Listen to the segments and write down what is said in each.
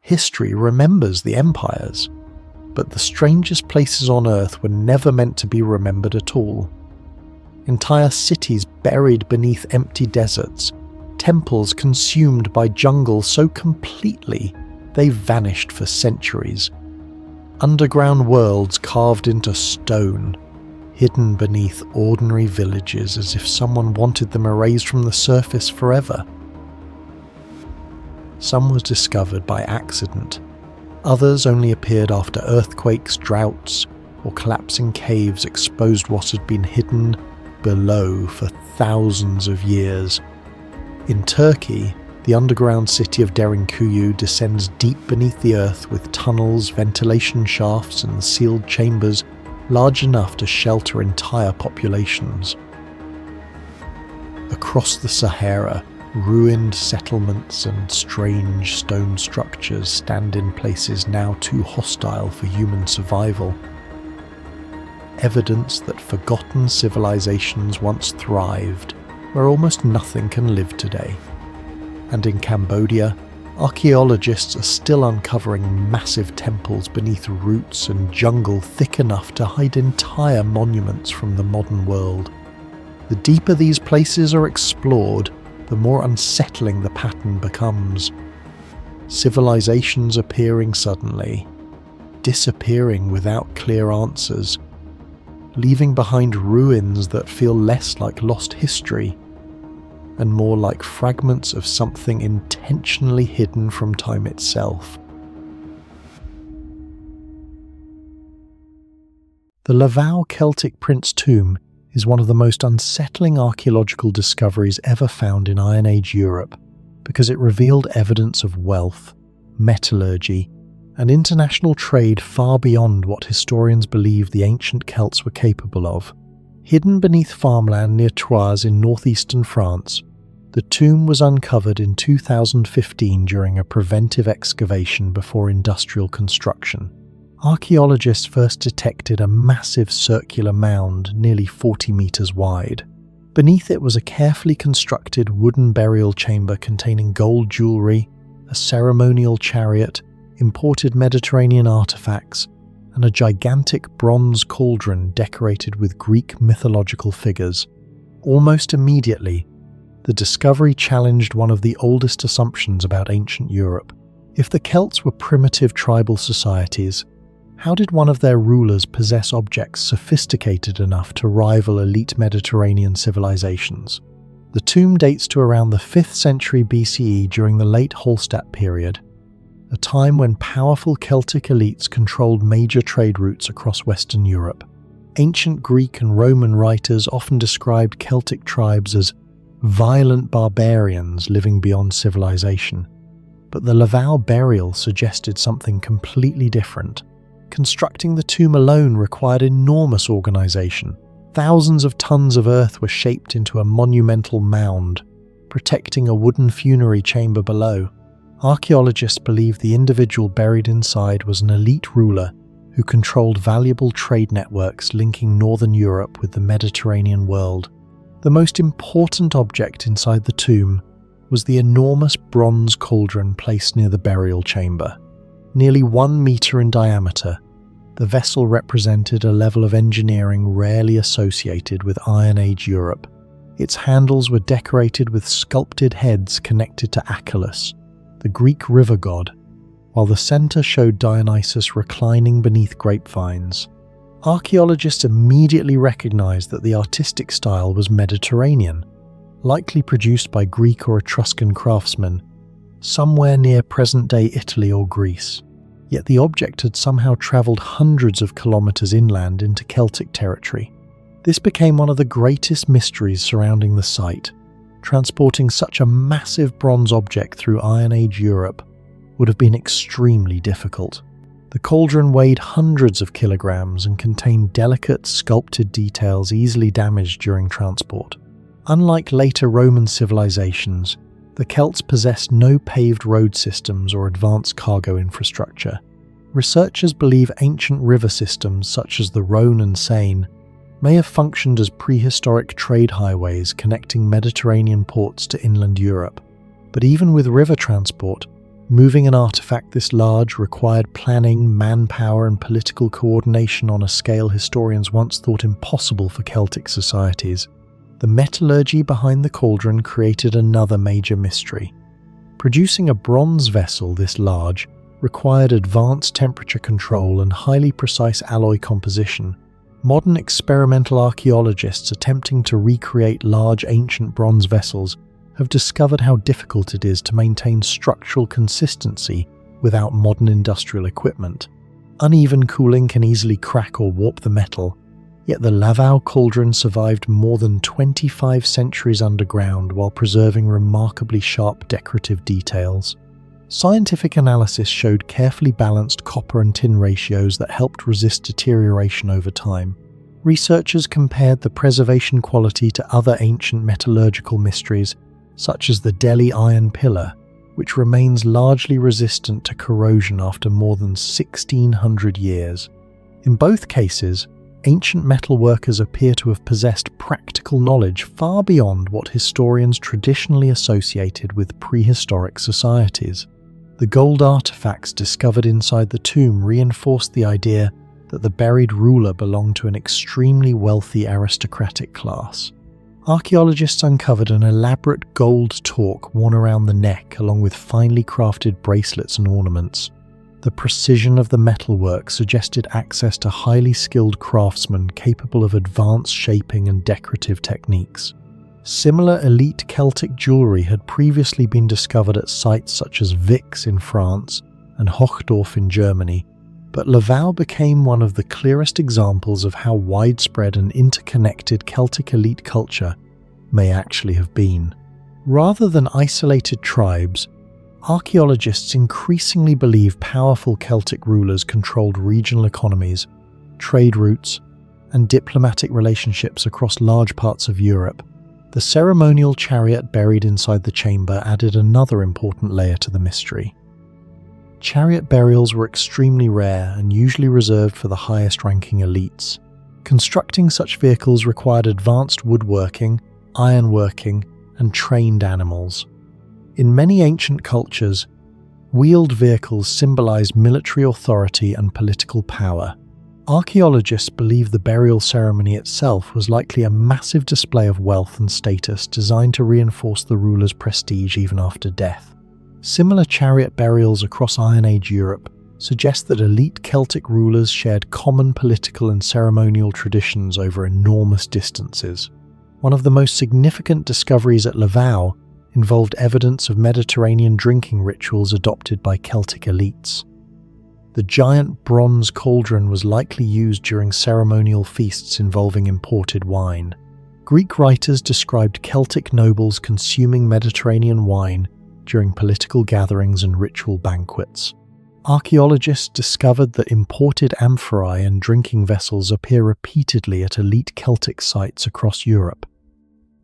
History remembers the empires, but the strangest places on Earth were never meant to be remembered at all. Entire cities buried beneath empty deserts, temples consumed by jungle so completely they vanished for centuries, underground worlds carved into stone, hidden beneath ordinary villages as if someone wanted them erased from the surface forever. Some was discovered by accident. Others only appeared after earthquakes, droughts, or collapsing caves exposed what had been hidden below for thousands of years. In Turkey, the underground city of Derinkuyu descends deep beneath the earth with tunnels, ventilation shafts, and sealed chambers large enough to shelter entire populations. Across the Sahara, ruined settlements and strange stone structures stand in places now too hostile for human survival. Evidence that forgotten civilizations once thrived where almost nothing can live today. And in Cambodia, archaeologists are still uncovering massive temples beneath roots and jungle thick enough to hide entire monuments from the modern world. The deeper these places are explored, the more unsettling the pattern becomes. Civilizations appearing suddenly, disappearing without clear answers, leaving behind ruins that feel less like lost history and more like fragments of something intentionally hidden from time itself. The Lavau Celtic Prince tomb is one of the most unsettling archaeological discoveries ever found in Iron Age Europe because it revealed evidence of wealth, metallurgy, and international trade far beyond what historians believe the ancient Celts were capable of. Hidden beneath farmland near Troyes in northeastern France, the tomb was uncovered in 2015 during a preventive excavation before industrial construction. Archaeologists first detected a massive circular mound nearly 40 meters wide. Beneath it was a carefully constructed wooden burial chamber containing gold jewelry, a ceremonial chariot, imported Mediterranean artifacts, and a gigantic bronze cauldron decorated with Greek mythological figures. Almost immediately, the discovery challenged one of the oldest assumptions about ancient Europe. If the Celts were primitive tribal societies, how did one of their rulers possess objects sophisticated enough to rival elite Mediterranean civilizations? The tomb dates to around the 5th century BCE during the late Hallstatt period, a time when powerful Celtic elites controlled major trade routes across Western Europe. Ancient Greek and Roman writers often described Celtic tribes as violent barbarians living beyond civilization, but the Lavau burial suggested something completely different. Constructing the tomb alone required enormous organization. Thousands of tons of earth were shaped into a monumental mound, protecting a wooden funerary chamber below. Archaeologists believe the individual buried inside was an elite ruler who controlled valuable trade networks linking northern Europe with the Mediterranean world. The most important object inside the tomb was the enormous bronze cauldron placed near the burial chamber. Nearly 1 meter in diameter, the vessel represented a level of engineering rarely associated with Iron Age Europe. Its handles were decorated with sculpted heads connected to Achelous, the Greek river god, while the center showed Dionysus reclining beneath grapevines. Archaeologists immediately recognized that the artistic style was Mediterranean, likely produced by Greek or Etruscan craftsmen, somewhere near present-day Italy or Greece. Yet the object had somehow travelled hundreds of kilometres inland into Celtic territory. This became one of the greatest mysteries surrounding the site. Transporting such a massive bronze object through Iron Age Europe would have been extremely difficult. The cauldron weighed hundreds of kilograms and contained delicate, sculpted details easily damaged during transport. Unlike later Roman civilizations, the Celts possessed no paved road systems or advanced cargo infrastructure. Researchers believe ancient river systems such as the Rhone and Seine may have functioned as prehistoric trade highways connecting Mediterranean ports to inland Europe. But even with river transport, Moving an artifact this large required planning, manpower, and political coordination on a scale historians once thought impossible for Celtic societies. The metallurgy behind the cauldron created another major mystery. Producing a bronze vessel this large required advanced temperature control and highly precise alloy composition. Modern experimental archaeologists attempting to recreate large ancient bronze vessels have discovered how difficult it is to maintain structural consistency without modern industrial equipment. Uneven cooling can easily crack or warp the metal, yet the Lavau cauldron survived more than 25 centuries underground while preserving remarkably sharp decorative details. Scientific analysis showed carefully balanced copper and tin ratios that helped resist deterioration over time. Researchers compared the preservation quality to other ancient metallurgical mysteries, such as the Delhi iron pillar, which remains largely resistant to corrosion after more than 1,600 years. In both cases, ancient metalworkers appear to have possessed practical knowledge far beyond what historians traditionally associated with prehistoric societies. The gold artifacts discovered inside the tomb reinforced the idea that the buried ruler belonged to an extremely wealthy aristocratic class. Archaeologists uncovered an elaborate gold torque worn around the neck along with finely crafted bracelets and ornaments. The precision of the metalwork suggested access to highly skilled craftsmen capable of advanced shaping and decorative techniques. Similar elite Celtic jewellery had previously been discovered at sites such as Vix in France and Hochdorf in Germany, but Lavau became one of the clearest examples of how widespread and interconnected Celtic elite culture may actually have been. Rather than isolated tribes, archaeologists increasingly believe powerful Celtic rulers controlled regional economies, trade routes, and diplomatic relationships across large parts of Europe. The ceremonial chariot buried inside the chamber added another important layer to the mystery. Chariot burials were extremely rare and usually reserved for the highest-ranking elites. Constructing such vehicles required advanced woodworking, ironworking, and trained animals. In many ancient cultures, wheeled vehicles symbolized military authority and political power. Archaeologists believe the burial ceremony itself was likely a massive display of wealth and status designed to reinforce the ruler's prestige even after death. Similar chariot burials across Iron Age Europe suggest that elite Celtic rulers shared common political and ceremonial traditions over enormous distances. One of the most significant discoveries at Lavau involved evidence of Mediterranean drinking rituals adopted by Celtic elites. The giant bronze cauldron was likely used during ceremonial feasts involving imported wine. Greek writers described Celtic nobles consuming Mediterranean wine during political gatherings and ritual banquets. Archaeologists discovered that imported amphorae and drinking vessels appear repeatedly at elite Celtic sites across Europe.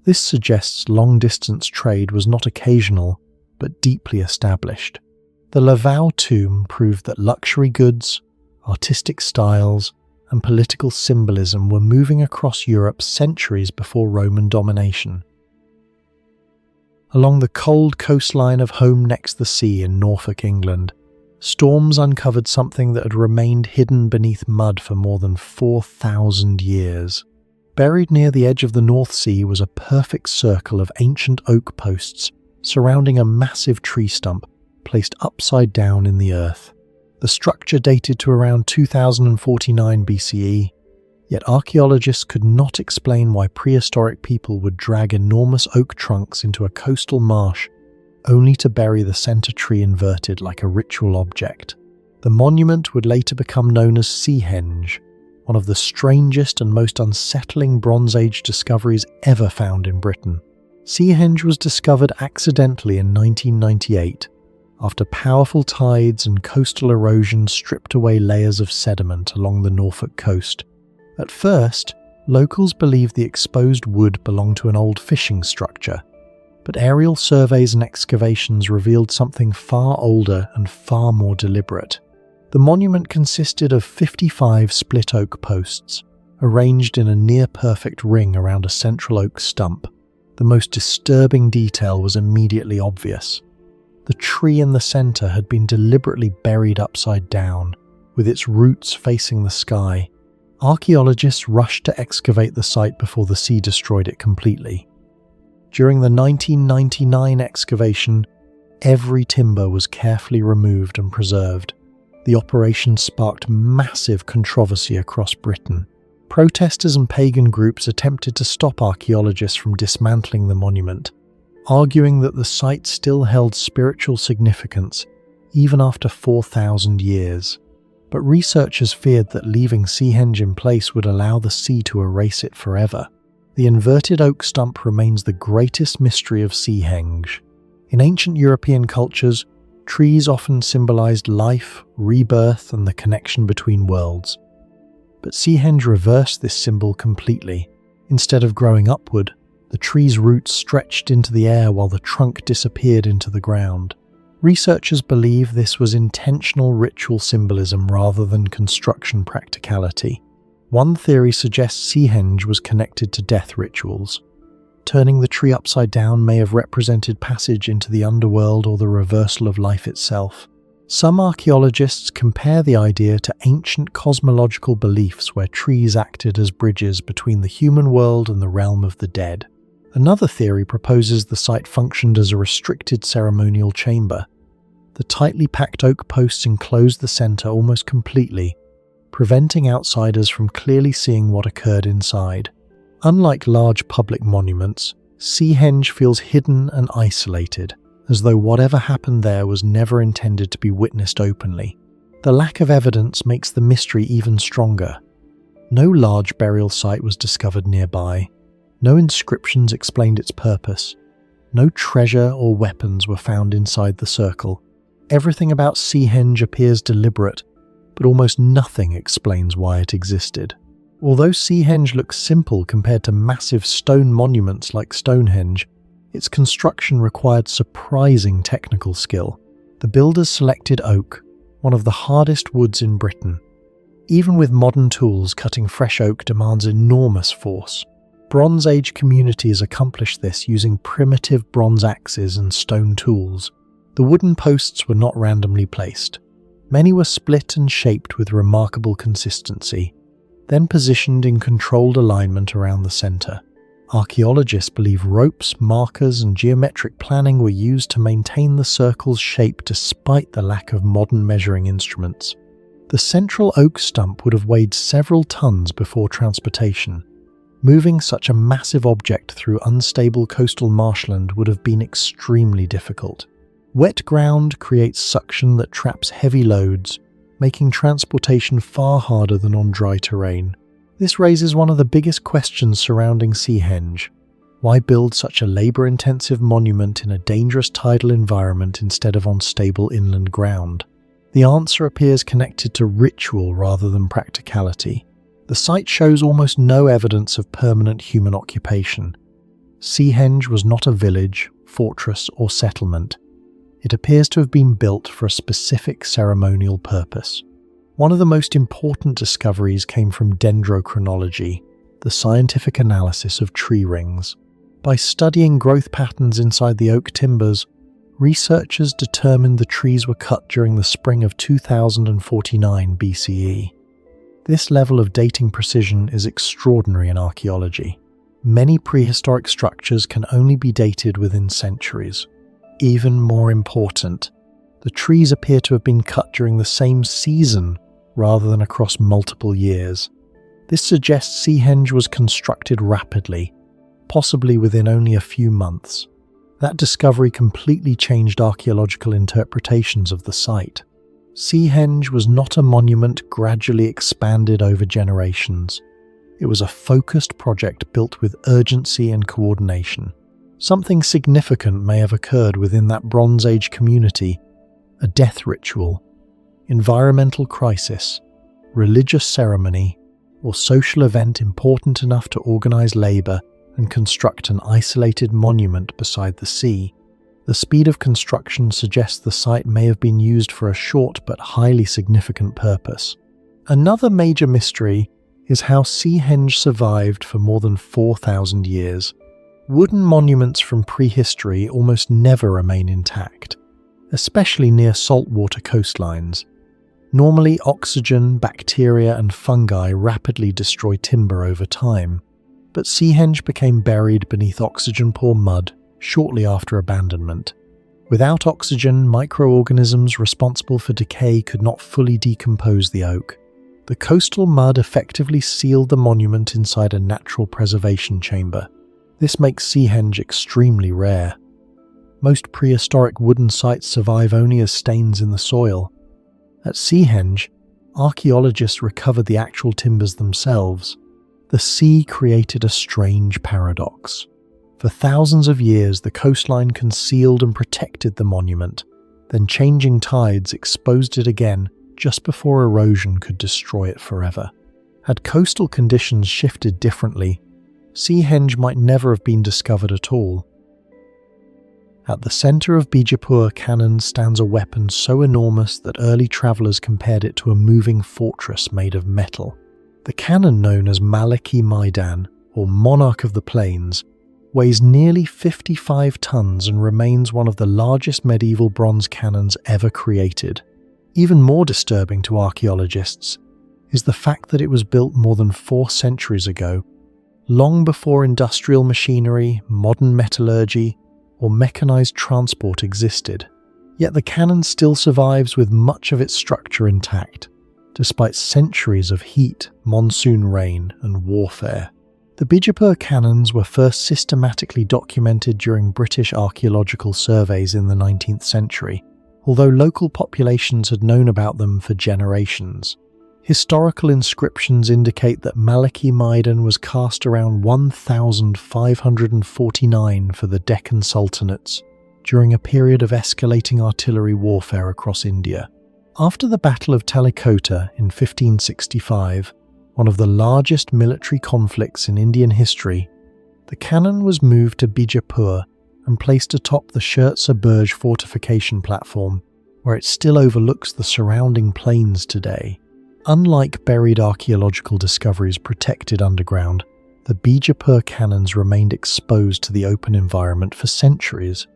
This suggests long-distance trade was not occasional, but deeply established. The Lavau tomb proved that luxury goods, artistic styles, and political symbolism were moving across Europe centuries before Roman domination. Along the cold coastline of Home Next the Sea in Norfolk, England, storms uncovered something that had remained hidden beneath mud for more than 4,000 years. Buried near the edge of the North Sea was a perfect circle of ancient oak posts surrounding a massive tree stump placed upside down in the earth. The structure dated to around 2049 BCE, yet archaeologists could not explain why prehistoric people would drag enormous oak trunks into a coastal marsh only to bury the center tree inverted like a ritual object. The monument would later become known as Seahenge, one of the strangest and most unsettling Bronze Age discoveries ever found in Britain. Seahenge was discovered accidentally in 1998, after powerful tides and coastal erosion stripped away layers of sediment along the Norfolk coast. At first, locals believed the exposed wood belonged to an old fishing structure, but aerial surveys and excavations revealed something far older and far more deliberate. The monument consisted of 55 split oak posts, arranged in a near-perfect ring around a central oak stump. The most disturbing detail was immediately obvious. The tree in the center had been deliberately buried upside down, with its roots facing the sky. Archaeologists rushed to excavate the site before the sea destroyed it completely. During the 1999 excavation, every timber was carefully removed and preserved. The operation sparked massive controversy across Britain. Protesters and pagan groups attempted to stop archaeologists from dismantling the monument, arguing that the site still held spiritual significance even after 4,000 years. But researchers feared that leaving Seahenge in place would allow the sea to erase it forever. The inverted oak stump remains the greatest mystery of Seahenge. In ancient European cultures, trees often symbolized life, rebirth, and the connection between worlds. But Seahenge reversed this symbol completely. Instead of growing upward, the tree's roots stretched into the air while the trunk disappeared into the ground. Researchers believe this was intentional ritual symbolism rather than construction practicality. One theory suggests Seahenge was connected to death rituals. Turning the tree upside down may have represented passage into the underworld or the reversal of life itself. Some archaeologists compare the idea to ancient cosmological beliefs where trees acted as bridges between the human world and the realm of the dead. Another theory proposes the site functioned as a restricted ceremonial chamber. The tightly packed oak posts enclosed the center almost completely, preventing outsiders from clearly seeing what occurred inside. Unlike large public monuments, Seahenge feels hidden and isolated, as though whatever happened there was never intended to be witnessed openly. The lack of evidence makes the mystery even stronger. No large burial site was discovered nearby. No inscriptions explained its purpose. No treasure or weapons were found inside the circle. Everything about Seahenge appears deliberate, but almost nothing explains why it existed. Although Seahenge looks simple compared to massive stone monuments like Stonehenge, its construction required surprising technical skill. The builders selected oak, one of the hardest woods in Britain. Even with modern tools, cutting fresh oak demands enormous force. Bronze Age communities accomplished this using primitive bronze axes and stone tools. The wooden posts were not randomly placed. Many were split and shaped with remarkable consistency, then positioned in controlled alignment around the center. Archaeologists believe ropes, markers, and geometric planning were used to maintain the circle's shape despite the lack of modern measuring instruments. The central oak stump would have weighed several tons before transportation. Moving such a massive object through unstable coastal marshland would have been extremely difficult. Wet ground creates suction that traps heavy loads, making transportation far harder than on dry terrain. This raises one of the biggest questions surrounding Seahenge. Why build such a labor-intensive monument in a dangerous tidal environment instead of on stable inland ground? The answer appears connected to ritual rather than practicality. The site shows almost no evidence of permanent human occupation. Seahenge was not a village, fortress, or settlement. It appears to have been built for a specific ceremonial purpose. One of the most important discoveries came from dendrochronology, the scientific analysis of tree rings. By studying growth patterns inside the oak timbers, researchers determined the trees were cut during the spring of 2049 BCE. This level of dating precision is extraordinary in archaeology. Many prehistoric structures can only be dated within centuries. Even more important, the trees appear to have been cut during the same season rather than across multiple years. This suggests Seahenge was constructed rapidly, possibly within only a few months. That discovery completely changed archaeological interpretations of the site. Seahenge was not a monument gradually expanded over generations. It was a focused project built with urgency and coordination. Something significant may have occurred within that Bronze Age community: a death ritual, environmental crisis, religious ceremony, or social event important enough to organize labor and construct an isolated monument beside the sea. The speed of construction suggests the site may have been used for a short but highly significant purpose. Another major mystery is how Seahenge survived for more than 4,000 years. Wooden monuments from prehistory almost never remain intact. especially near saltwater coastlines. Normally, oxygen, bacteria, and fungi rapidly destroy timber over time, but Seahenge became buried beneath oxygen-poor mud shortly after abandonment. Without oxygen, microorganisms responsible for decay could not fully decompose the oak. The coastal mud effectively sealed the monument inside a natural preservation chamber. This makes Seahenge extremely rare. Most prehistoric wooden sites survive only as stains in the soil. At Seahenge, archaeologists recovered the actual timbers themselves. The sea created a strange paradox. For thousands of years, the coastline concealed and protected the monument. Then changing tides exposed it again just before erosion could destroy it forever. Had coastal conditions shifted differently, Seahenge might never have been discovered at all. At the center of Bijapur Cannon stands a weapon so enormous that early travelers compared it to a moving fortress made of metal. The cannon, known as Maliki Maidan, or Monarch of the Plains, weighs nearly 55 tons and remains one of the largest medieval bronze cannons ever created. Even more disturbing to archaeologists is the fact that it was built more than 4 centuries ago, long before industrial machinery, modern metallurgy, or mechanized transport existed. Yet the cannon still survives with much of its structure intact, despite centuries of heat, monsoon rain, and warfare. The Bijapur cannons were first systematically documented during British archaeological surveys in the 19th century, although local populations had known about them for generations. Historical inscriptions indicate that Maliki Maidan was cast around 1549 for the Deccan Sultanates during a period of escalating artillery warfare across India. After the Battle of Talikota in 1565, one of the largest military conflicts in Indian history, the cannon was moved to Bijapur and placed atop the Shertsa Burj fortification platform, where it still overlooks the surrounding plains today. Unlike buried archaeological discoveries protected underground, the Bijapur cannons remained exposed to the open environment for centuries.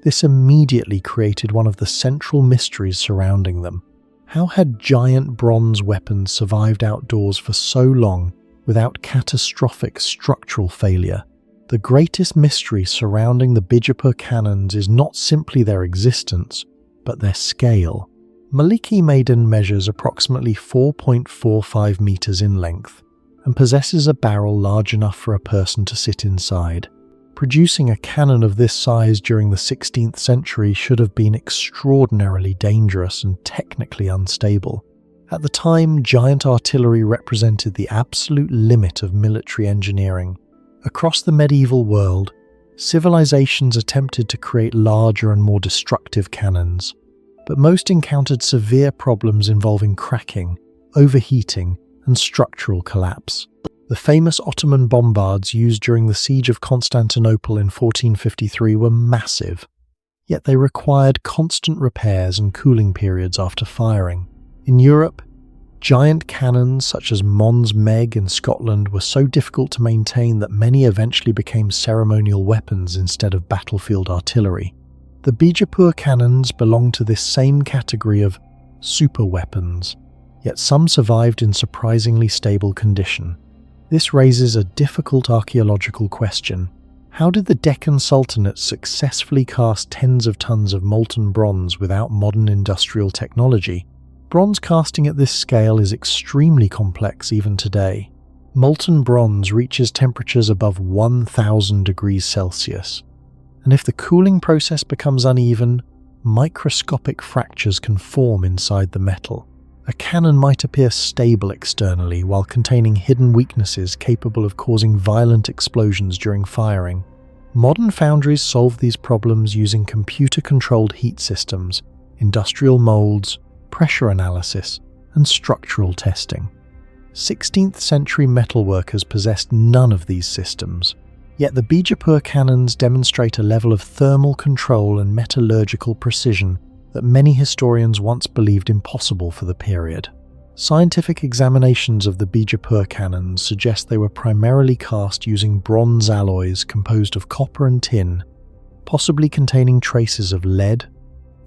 This immediately created one of the central mysteries surrounding them. How had giant bronze weapons survived outdoors for so long without catastrophic structural failure? The greatest mystery surrounding the Bijapur cannons is not simply their existence, but their scale. Maliki Maidan measures approximately 4.45 meters in length and possesses a barrel large enough for a person to sit inside. Producing a cannon of this size during the 16th century should have been extraordinarily dangerous and technically unstable. At the time, giant artillery represented the absolute limit of military engineering. Across the medieval world, civilizations attempted to create larger and more destructive cannons, but most encountered severe problems involving cracking, overheating, and structural collapse. The famous Ottoman bombards used during the siege of Constantinople in 1453 were massive, yet they required constant repairs and cooling periods after firing. In Europe, giant cannons such as Mons Meg in Scotland were so difficult to maintain that many eventually became ceremonial weapons instead of battlefield artillery. The Bijapur cannons belong to this same category of super weapons, yet some survived in surprisingly stable condition. This raises a difficult archaeological question. How did the Deccan Sultanates successfully cast tens of tons of molten bronze without modern industrial technology? Bronze casting at this scale is extremely complex even today. Molten bronze reaches temperatures above 1000 degrees Celsius. And if the cooling process becomes uneven, microscopic fractures can form inside the metal. A cannon might appear stable externally while containing hidden weaknesses capable of causing violent explosions during firing. Modern foundries solve these problems using computer-controlled heat systems, industrial molds, pressure analysis, and structural testing. 16th century metalworkers possessed none of these systems. Yet the Bijapur cannons demonstrate a level of thermal control and metallurgical precision that many historians once believed impossible for the period. Scientific examinations of the Bijapur cannons suggest they were primarily cast using bronze alloys composed of copper and tin, possibly containing traces of lead,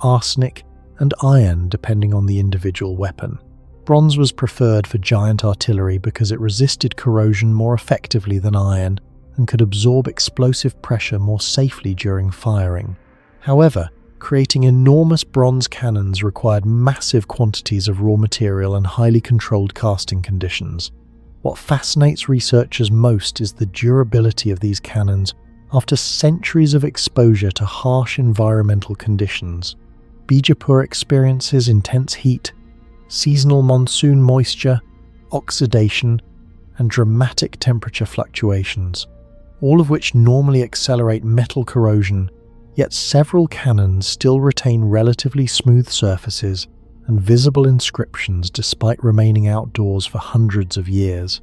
arsenic, and iron depending on the individual weapon. Bronze was preferred for giant artillery because it resisted corrosion more effectively than iron and could absorb explosive pressure more safely during firing. However, creating enormous bronze cannons required massive quantities of raw material and highly controlled casting conditions. What fascinates researchers most is the durability of these cannons after centuries of exposure to harsh environmental conditions. Bijapur experiences intense heat, seasonal monsoon moisture, oxidation, and dramatic temperature fluctuations, all of which normally accelerate metal corrosion, yet several cannons still retain relatively smooth surfaces and visible inscriptions despite remaining outdoors for hundreds of years.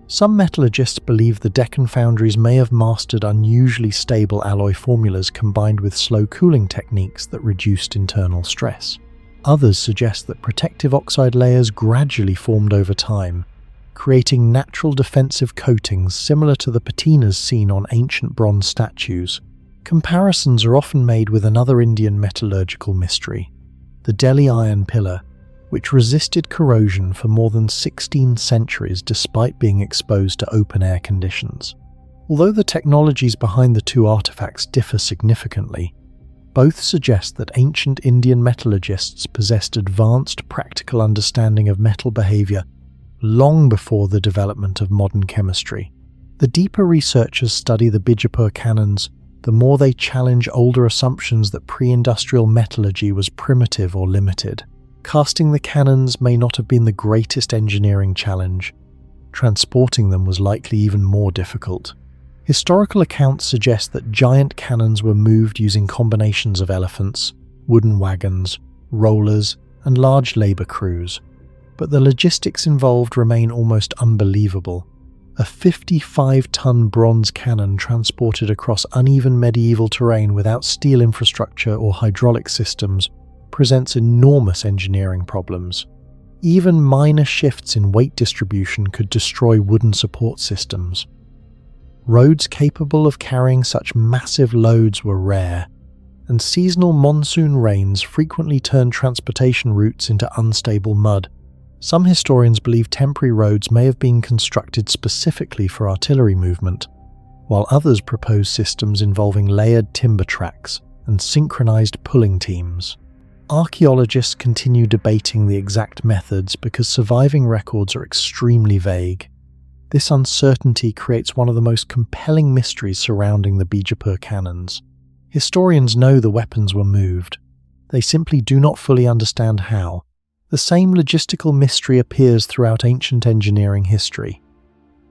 Some metallurgists believe the Deccan foundries may have mastered unusually stable alloy formulas combined with slow cooling techniques that reduced internal stress. Others suggest that protective oxide layers gradually formed over time, creating natural defensive coatings similar to the patinas seen on ancient bronze statues. Comparisons are often made with another Indian metallurgical mystery, the Delhi iron pillar, which resisted corrosion for more than 16 centuries despite being exposed to open-air conditions. Although the technologies behind the two artifacts differ significantly, both suggest that ancient Indian metallurgists possessed advanced practical understanding of metal behavior long before the development of modern chemistry. The deeper researchers study the Bijapur cannons, the more they challenge older assumptions that pre-industrial metallurgy was primitive or limited. Casting the cannons may not have been the greatest engineering challenge. Transporting them was likely even more difficult. Historical accounts suggest that giant cannons were moved using combinations of elephants, wooden wagons, rollers, and large labour crews. But the logistics involved remain almost unbelievable. A 55-ton bronze cannon transported across uneven medieval terrain without steel infrastructure or hydraulic systems presents enormous engineering problems. Even minor shifts in weight distribution could destroy wooden support systems. Roads capable of carrying such massive loads were rare, and seasonal monsoon rains frequently turned transportation routes into unstable mud. Some historians believe temporary roads may have been constructed specifically for artillery movement, while others propose systems involving layered timber tracks and synchronized pulling teams. Archaeologists continue debating the exact methods because surviving records are extremely vague. This uncertainty creates one of the most compelling mysteries surrounding the Bijapur cannons. Historians know the weapons were moved. They simply do not fully understand how. The same logistical mystery appears throughout ancient engineering history.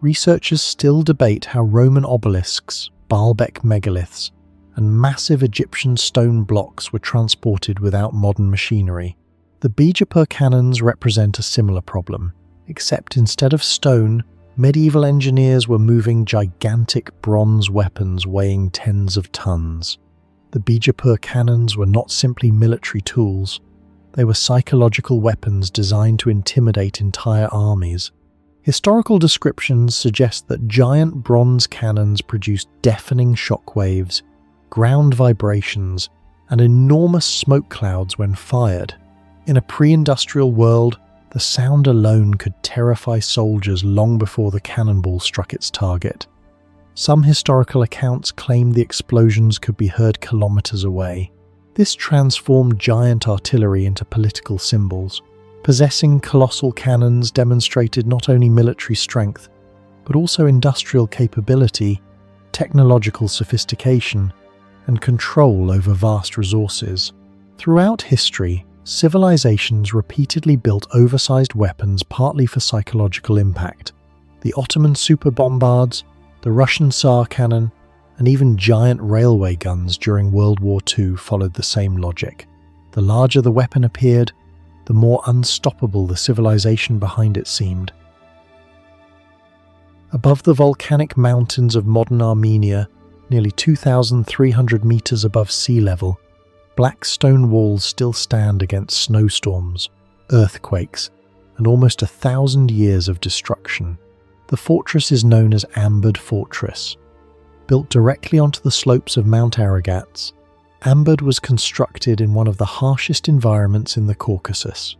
Researchers still debate how Roman obelisks, Baalbek megaliths, and massive Egyptian stone blocks were transported without modern machinery. The Bijapur cannons represent a similar problem, except instead of stone, medieval engineers were moving gigantic bronze weapons weighing tens of tons. The Bijapur cannons were not simply military tools, they were psychological weapons designed to intimidate entire armies. Historical descriptions suggest that giant bronze cannons produced deafening shockwaves, ground vibrations, and enormous smoke clouds when fired. In a pre-industrial world, the sound alone could terrify soldiers long before the cannonball struck its target. Some historical accounts claim the explosions could be heard kilometers away. This transformed giant artillery into political symbols. Possessing colossal cannons demonstrated not only military strength, but also industrial capability, technological sophistication, and control over vast resources. Throughout history, civilizations repeatedly built oversized weapons partly for psychological impact. The Ottoman super bombards, the Russian Tsar cannon, and even giant railway guns during World War II followed the same logic. The larger the weapon appeared, the more unstoppable the civilization behind it seemed. Above the volcanic mountains of modern Armenia, nearly 2,300 meters above sea level, black stone walls still stand against snowstorms, earthquakes, and almost 1,000 years of destruction. The fortress is known as Ambered Fortress. Built directly onto the slopes of Mount Aragats, Ambud was constructed in one of the harshest environments in the Caucasus.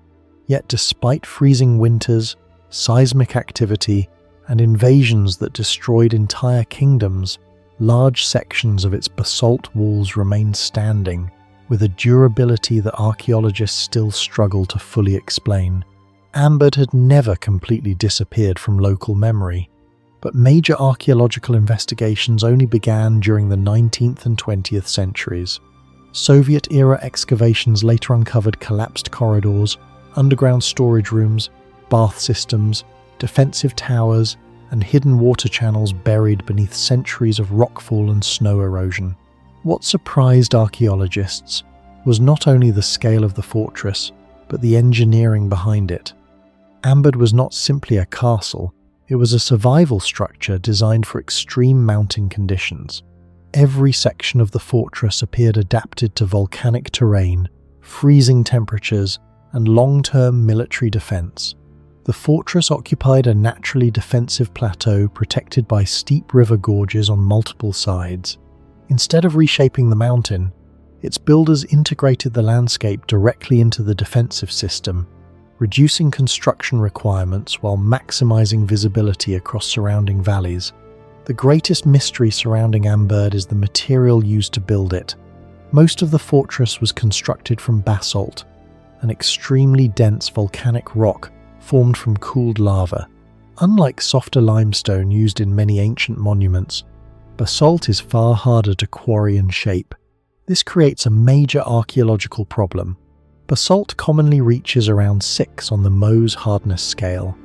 Yet despite freezing winters, seismic activity, and invasions that destroyed entire kingdoms, large sections of its basalt walls remain standing, with a durability that archaeologists still struggle to fully explain. Ambud had never completely disappeared from local memory, but major archaeological investigations only began during the 19th and 20th centuries. Soviet-era excavations later uncovered collapsed corridors, underground storage rooms, bath systems, defensive towers, and hidden water channels buried beneath centuries of rockfall and snow erosion. What surprised archaeologists was not only the scale of the fortress, but the engineering behind it. Ambud was not simply a castle, it was a survival structure designed for extreme mountain conditions. Every section of the fortress appeared adapted to volcanic terrain, freezing temperatures, and long-term military defense. The fortress occupied a naturally defensive plateau protected by steep river gorges on multiple sides. Instead of reshaping the mountain, its builders integrated the landscape directly into the defensive system, reducing construction requirements while maximizing visibility across surrounding valleys. The greatest mystery surrounding Ambud is the material used to build it. Most of the fortress was constructed from basalt, an extremely dense volcanic rock formed from cooled lava. Unlike softer limestone used in many ancient monuments, basalt is far harder to quarry and shape. This creates a major archaeological problem. Basalt commonly reaches around 6 on the Mohs hardness scale,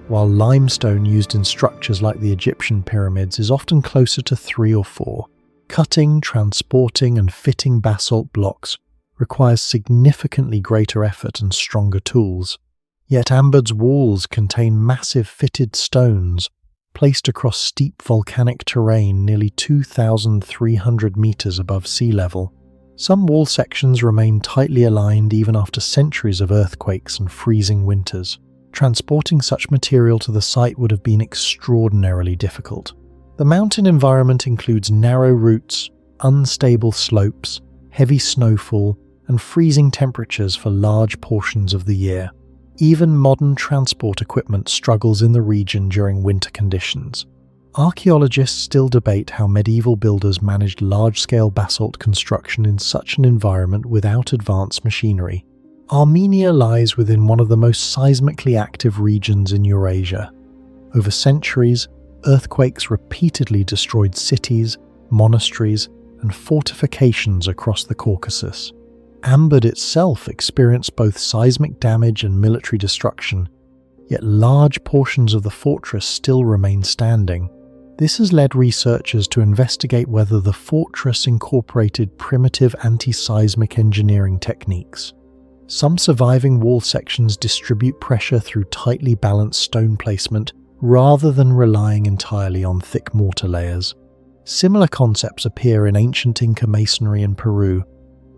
while limestone used in structures like the Egyptian pyramids is often closer to 3 or 4. Cutting, transporting, and fitting basalt blocks requires significantly greater effort and stronger tools. Yet Ambud's walls contain massive fitted stones placed across steep volcanic terrain nearly 2,300 meters above sea level. Some wall sections remain tightly aligned even after centuries of earthquakes and freezing winters. Transporting such material to the site would have been extraordinarily difficult. The mountain environment includes narrow routes, unstable slopes, heavy snowfall, and freezing temperatures for large portions of the year. Even modern transport equipment struggles in the region during winter conditions. Archaeologists still debate how medieval builders managed large-scale basalt construction in such an environment without advanced machinery. Armenia lies within one of the most seismically active regions in Eurasia. Over centuries, earthquakes repeatedly destroyed cities, monasteries, and fortifications across the Caucasus. Ambud itself experienced both seismic damage and military destruction, yet large portions of the fortress still remain standing. This has led researchers to investigate whether the fortress incorporated primitive anti-seismic engineering techniques. Some surviving wall sections distribute pressure through tightly balanced stone placement rather than relying entirely on thick mortar layers. Similar concepts appear in ancient Inca masonry in Peru,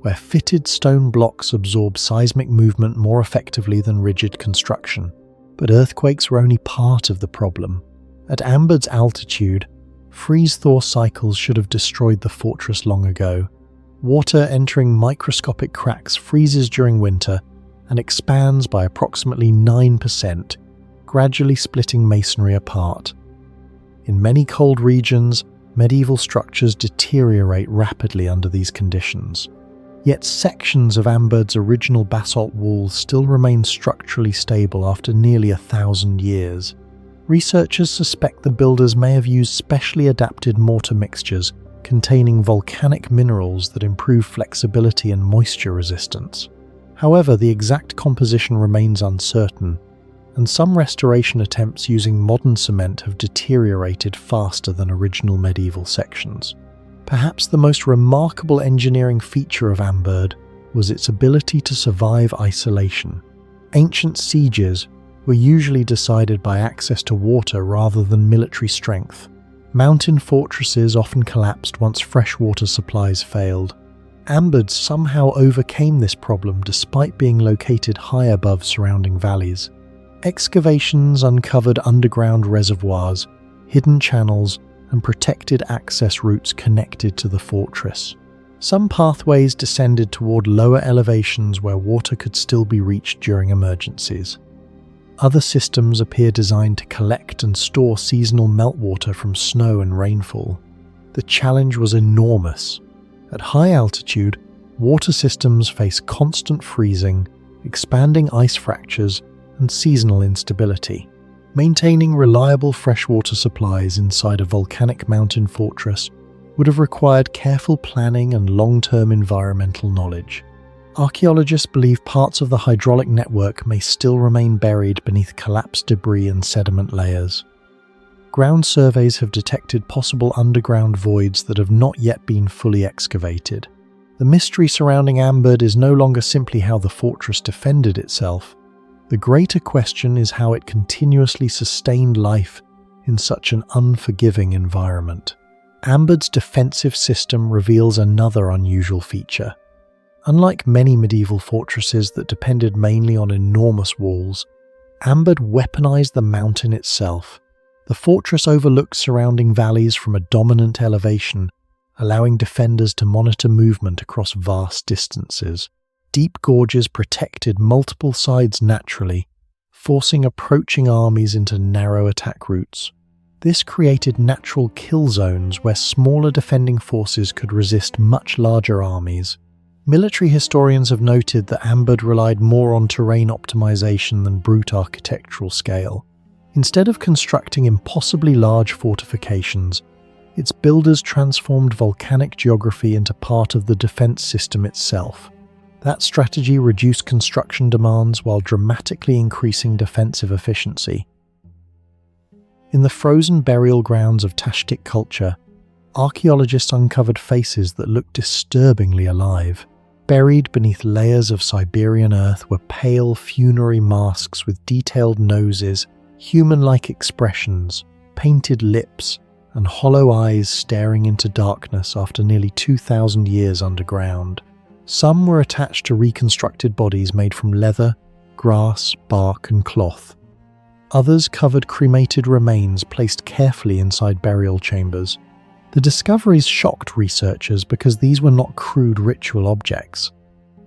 where fitted stone blocks absorb seismic movement more effectively than rigid construction. But earthquakes were only part of the problem. At Ambud's altitude, freeze-thaw cycles should have destroyed the fortress long ago. Water entering microscopic cracks freezes during winter and expands by approximately 9%, gradually splitting masonry apart. In many cold regions, medieval structures deteriorate rapidly under these conditions. Yet sections of Ambud's original basalt walls still remain structurally stable after nearly 1,000 years. Researchers suspect the builders may have used specially adapted mortar mixtures containing volcanic minerals that improve flexibility and moisture resistance. However, the exact composition remains uncertain, and some restoration attempts using modern cement have deteriorated faster than original medieval sections. Perhaps the most remarkable engineering feature of Ambud was its ability to survive isolation. Ancient sieges were usually decided by access to water rather than military strength. Mountain fortresses often collapsed once freshwater supplies failed. Ambud somehow overcame this problem despite being located high above surrounding valleys. Excavations uncovered underground reservoirs, hidden channels, and protected access routes connected to the fortress. Some pathways descended toward lower elevations where water could still be reached during emergencies. Other systems appear designed to collect and store seasonal meltwater from snow and rainfall. The challenge was enormous. At high altitude, water systems face constant freezing, expanding ice fractures, and seasonal instability. Maintaining reliable freshwater supplies inside a volcanic mountain fortress would have required careful planning and long-term environmental knowledge. Archaeologists believe parts of the hydraulic network may still remain buried beneath collapsed debris and sediment layers. Ground surveys have detected possible underground voids that have not yet been fully excavated. The mystery surrounding Ambud is no longer simply how the fortress defended itself. The greater question is how it continuously sustained life in such an unforgiving environment. Ambud's defensive system reveals another unusual feature. Unlike many medieval fortresses that depended mainly on enormous walls, Ambud weaponized the mountain itself. The fortress overlooked surrounding valleys from a dominant elevation, allowing defenders to monitor movement across vast distances. Deep gorges protected multiple sides naturally, forcing approaching armies into narrow attack routes. This created natural kill zones where smaller defending forces could resist much larger armies. Military historians have noted that Ambud relied more on terrain optimization than brute architectural scale. Instead of constructing impossibly large fortifications, its builders transformed volcanic geography into part of the defense system itself. That strategy reduced construction demands while dramatically increasing defensive efficiency. In the frozen burial grounds of Tashtyk culture, archaeologists uncovered faces that looked disturbingly alive. Buried beneath layers of Siberian earth were pale, funerary masks with detailed noses, human-like expressions, painted lips, and hollow eyes staring into darkness after nearly 2,000 years underground. Some were attached to reconstructed bodies made from leather, grass, bark, and cloth. Others covered cremated remains placed carefully inside burial chambers. The discoveries shocked researchers because these were not crude ritual objects.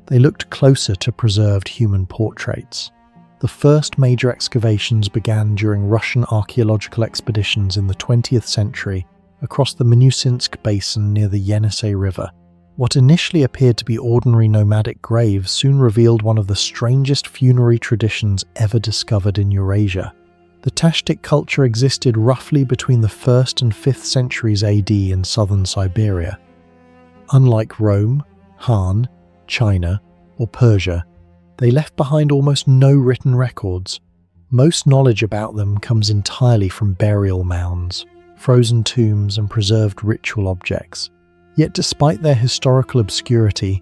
They looked closer to preserved human portraits. The first major excavations began during Russian archaeological expeditions in the 20th century across the Minusinsk basin near the Yenisei River. What initially appeared to be ordinary nomadic graves soon revealed one of the strangest funerary traditions ever discovered in Eurasia. The Tashtyk culture existed roughly between the 1st and 5th centuries AD in southern Siberia. Unlike Rome, Han, China, or Persia, they left behind almost no written records. Most knowledge about them comes entirely from burial mounds, frozen tombs, and preserved ritual objects. Yet despite their historical obscurity,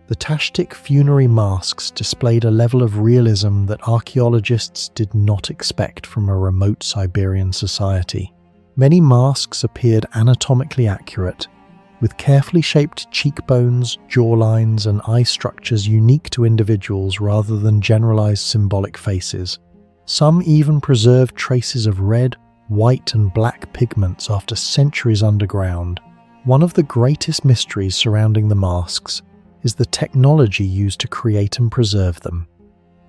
the Tashtyk funerary masks displayed a level of realism that archaeologists did not expect from a remote Siberian society. Many masks appeared anatomically accurate, with carefully shaped cheekbones, jawlines, and eye structures unique to individuals rather than generalized symbolic faces. Some even preserved traces of red, white, and black pigments after centuries underground. One of the greatest mysteries surrounding the masks is the technology used to create and preserve them.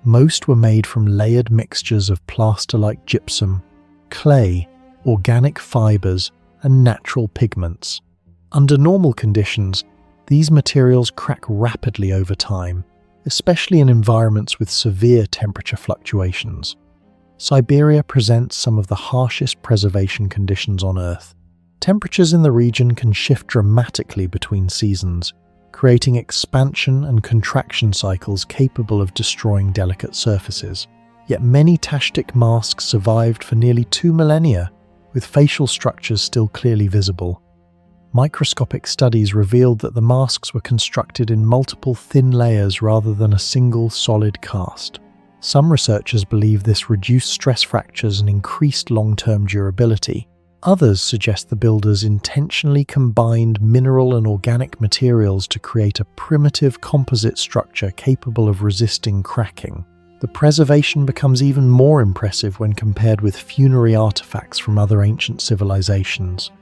Most were made from layered mixtures of plaster-like gypsum, clay, organic fibers, and natural pigments. Under normal conditions, these materials crack rapidly over time, especially in environments with severe temperature fluctuations. Siberia presents some of the harshest preservation conditions on Earth. Temperatures in the region can shift dramatically between seasons, creating expansion and contraction cycles capable of destroying delicate surfaces. Yet many Tashtyk masks survived for nearly 2 millennia, with facial structures still clearly visible. Microscopic studies revealed that the masks were constructed in multiple thin layers rather than a single solid cast. Some researchers believe this reduced stress fractures and increased long-term durability. Others suggest the builders intentionally combined mineral and organic materials to create a primitive composite structure capable of resisting cracking. The preservation becomes even more impressive when compared with funerary artifacts from other ancient civilizations.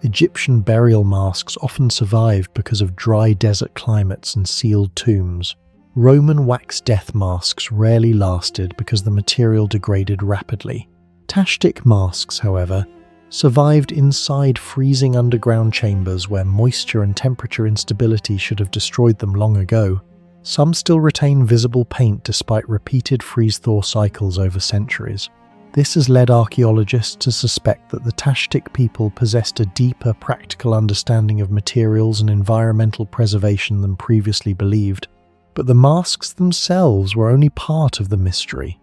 Egyptian burial masks often survived because of dry desert climates and sealed tombs. Roman wax death masks rarely lasted because the material degraded rapidly. Tashtyk masks, however, survived inside freezing underground chambers where moisture and temperature instability should have destroyed them long ago. Some still retain visible paint despite repeated freeze-thaw cycles over centuries. This has led archaeologists to suspect that the Tashtyk people possessed a deeper practical understanding of materials and environmental preservation than previously believed. But the masks themselves were only part of the mystery.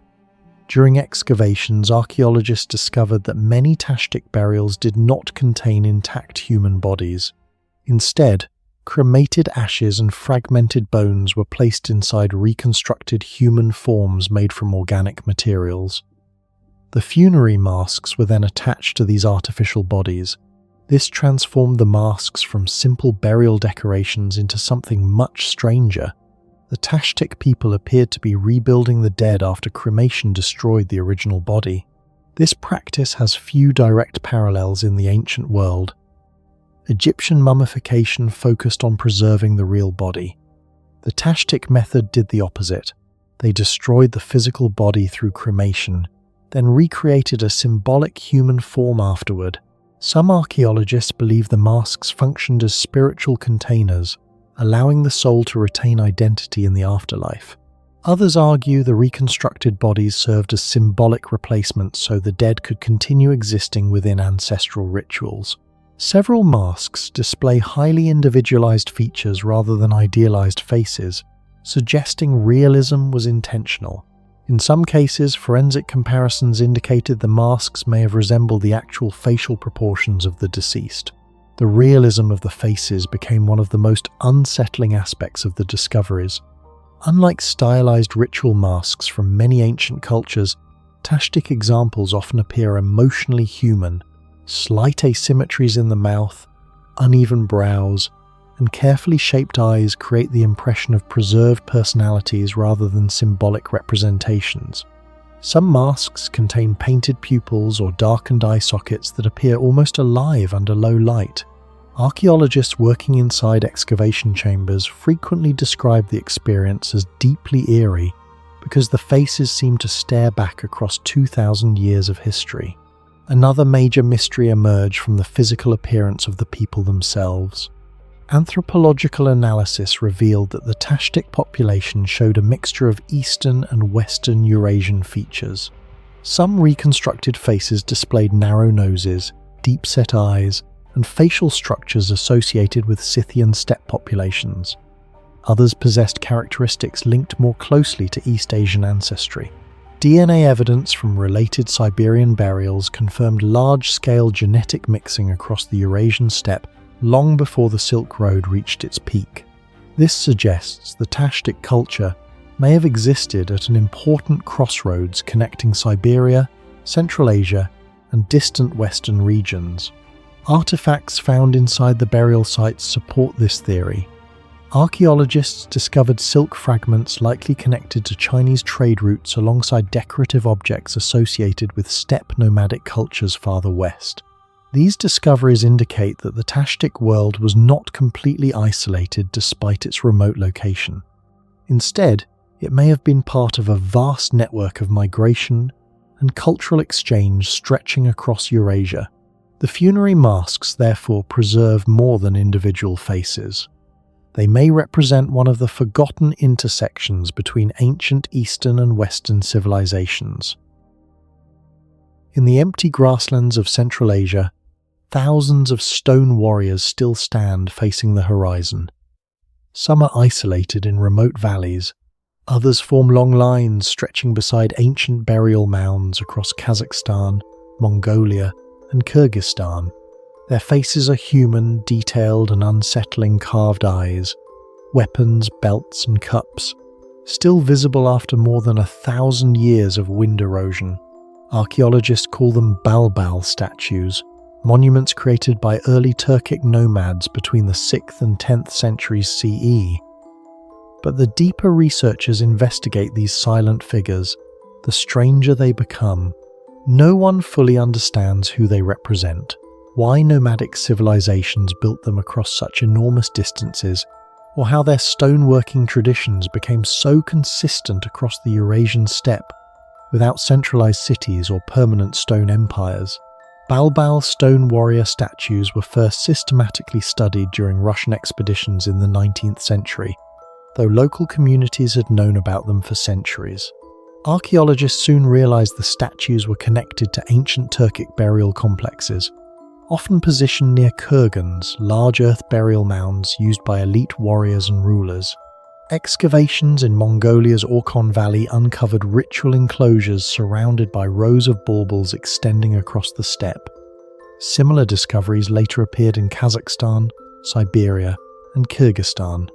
During excavations, archaeologists discovered that many Tashtyk burials did not contain intact human bodies. Instead, cremated ashes and fragmented bones were placed inside reconstructed human forms made from organic materials. The funerary masks were then attached to these artificial bodies. This transformed the masks from simple burial decorations into something much stranger. The Tashtyk people appeared to be rebuilding the dead after cremation destroyed the original body. This practice has few direct parallels in the ancient world. Egyptian mummification focused on preserving the real body. The Tashtyk method did the opposite. They destroyed the physical body through cremation, then recreated a symbolic human form afterward. Some archaeologists believe the masks functioned as spiritual containers, allowing the soul to retain identity in the afterlife. Others argue the reconstructed bodies served as symbolic replacements so the dead could continue existing within ancestral rituals. Several masks display highly individualized features rather than idealized faces, suggesting realism was intentional. In some cases, forensic comparisons indicated the masks may have resembled the actual facial proportions of the deceased. The realism of the faces became one of the most unsettling aspects of the discoveries. Unlike stylized ritual masks from many ancient cultures, Tashtyk examples often appear emotionally human. Slight asymmetries in the mouth, uneven brows, and carefully shaped eyes create the impression of preserved personalities rather than symbolic representations. Some masks contain painted pupils or darkened eye sockets that appear almost alive under low light. Archaeologists working inside excavation chambers frequently describe the experience as deeply eerie because the faces seem to stare back across 2,000 years of history. Another major mystery emerged from the physical appearance of the people themselves. Anthropological analysis revealed that the Tashtyk population showed a mixture of Eastern and Western Eurasian features. Some reconstructed faces displayed narrow noses, deep-set eyes, and facial structures associated with Scythian steppe populations. Others possessed characteristics linked more closely to East Asian ancestry. DNA evidence from related Siberian burials confirmed large-scale genetic mixing across the Eurasian steppe long before the Silk Road reached its peak. This suggests the Tashtyk culture may have existed at an important crossroads connecting Siberia, Central Asia, and distant Western regions. Artifacts found inside the burial sites support this theory. Archaeologists discovered silk fragments likely connected to Chinese trade routes alongside decorative objects associated with steppe nomadic cultures farther west. These discoveries indicate that the Tashtyk world was not completely isolated despite its remote location. Instead, it may have been part of a vast network of migration and cultural exchange stretching across Eurasia. The funerary masks therefore preserve more than individual faces. They may represent one of the forgotten intersections between ancient Eastern and Western civilizations. In the empty grasslands of Central Asia, thousands of stone warriors still stand facing the horizon. Some are isolated in remote valleys, others form long lines stretching beside ancient burial mounds across Kazakhstan, Mongolia, and Kyrgyzstan. Their faces are human, detailed and unsettling carved eyes, weapons, belts and cups, still visible after more than 1,000 years of wind erosion. Archaeologists call them Balbal statues, monuments created by early Turkic nomads between the 6th and 10th centuries CE. But the deeper researchers investigate these silent figures, the stranger they become. No one fully understands who they represent. why nomadic civilizations built them across such enormous distances, or how their stoneworking traditions became so consistent across the Eurasian steppe without centralized cities or permanent stone empires. Balbal stone warrior statues were first systematically studied during Russian expeditions in the 19th century, though local communities had known about them for centuries. Archaeologists soon realized the statues were connected to ancient Turkic burial complexes, often positioned near kurgans, large earth burial mounds used by elite warriors and rulers. Excavations in Mongolia's Orkhon Valley uncovered ritual enclosures surrounded by rows of baubles extending across the steppe. Similar discoveries later appeared in Kazakhstan, Siberia, and Kyrgyzstan.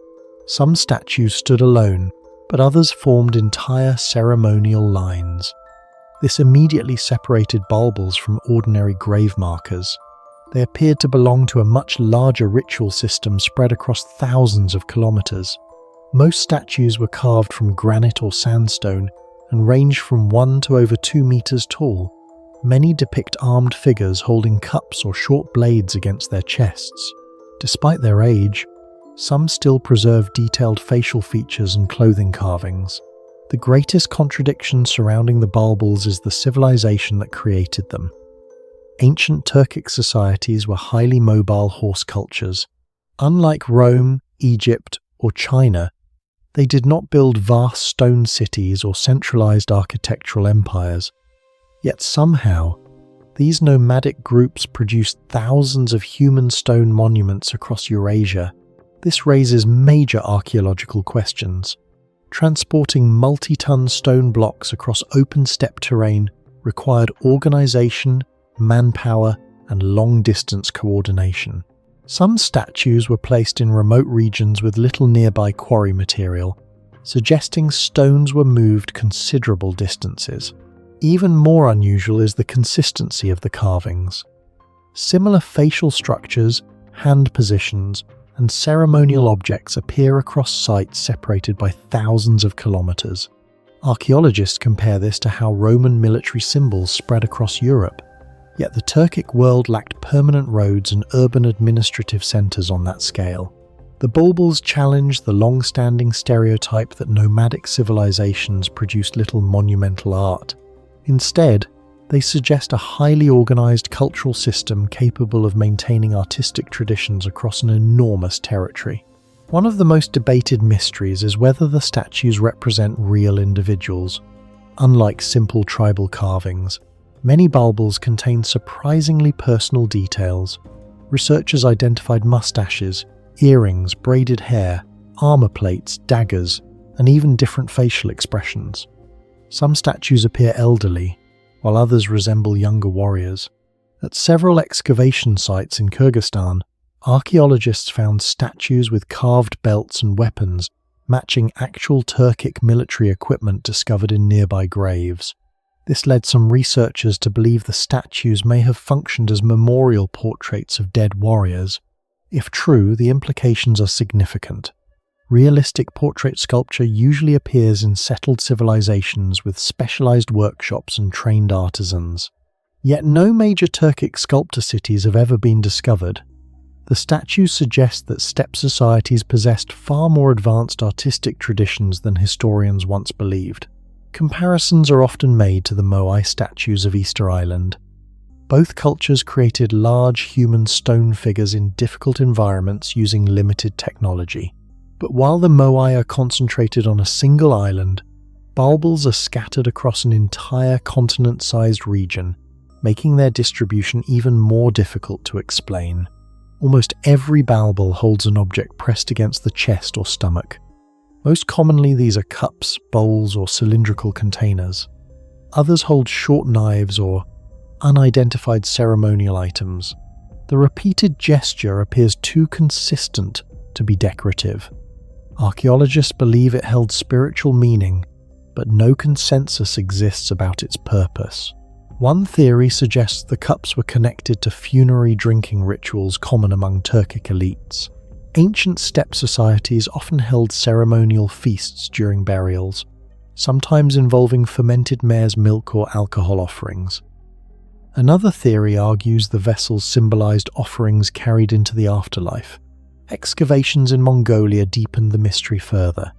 Some statues stood alone, but others formed entire ceremonial lines. This immediately separated Balbals from ordinary grave markers. They appeared to belong to a much larger ritual system spread across thousands of kilometers. Most statues were carved from granite or sandstone and ranged from 1 to over 2 meters tall. Many depict armed figures holding cups or short blades against their chests. Despite their age, some still preserve detailed facial features and clothing carvings. The greatest contradiction surrounding the Balbals is the civilization that created them. Ancient Turkic societies were highly mobile horse cultures. Unlike Rome, Egypt, or China, they did not build vast stone cities or centralized architectural empires. Yet somehow, these nomadic groups produced thousands of human stone monuments across Eurasia. This raises major archaeological questions. Transporting multi-ton stone blocks across open steppe terrain required organization, manpower, and long-distance coordination. Some statues were placed in remote regions with little nearby quarry material, suggesting stones were moved considerable distances. Even more unusual is the consistency of the carvings. Similar facial structures, hand positions, and ceremonial objects appear across sites separated by thousands of kilometers. Archaeologists compare this to how Roman military symbols spread across Europe. Yet the Turkic world lacked permanent roads and urban administrative centers on that scale. The Balbals challenged the long-standing stereotype that nomadic civilizations produced little monumental art. Instead, they suggest a highly organized cultural system capable of maintaining artistic traditions across an enormous territory. One of the most debated mysteries is whether the statues represent real individuals. Unlike simple tribal carvings, many Balbals contain surprisingly personal details. Researchers identified mustaches, earrings, braided hair, armor plates, daggers, and even different facial expressions. Some statues appear elderly, while others resemble younger warriors. At several excavation sites in Kyrgyzstan, archaeologists found statues with carved belts and weapons matching actual Turkic military equipment discovered in nearby graves. This led some researchers to believe the statues may have functioned as memorial portraits of dead warriors. If true, the implications are significant. Realistic portrait sculpture usually appears in settled civilizations with specialized workshops and trained artisans. Yet no major Turkic sculptor cities have ever been discovered. The statues suggest that steppe societies possessed far more advanced artistic traditions than historians once believed. Comparisons are often made to the Moai statues of Easter Island. Both cultures created large human stone figures in difficult environments using limited technology. But while the Moai are concentrated on a single island, Balbals are scattered across an entire continent-sized region, making their distribution even more difficult to explain. Almost every Balbal holds an object pressed against the chest or stomach. Most commonly these are cups, bowls, or cylindrical containers. Others hold short knives or unidentified ceremonial items. The repeated gesture appears too consistent to be decorative. Archaeologists believe it held spiritual meaning, but no consensus exists about its purpose. One theory suggests the cups were connected to funerary drinking rituals common among Turkic elites. Ancient steppe societies often held ceremonial feasts during burials, sometimes involving fermented mare's milk or alcohol offerings. Another theory argues the vessels symbolized offerings carried into the afterlife. Excavations in Mongolia deepened the mystery further.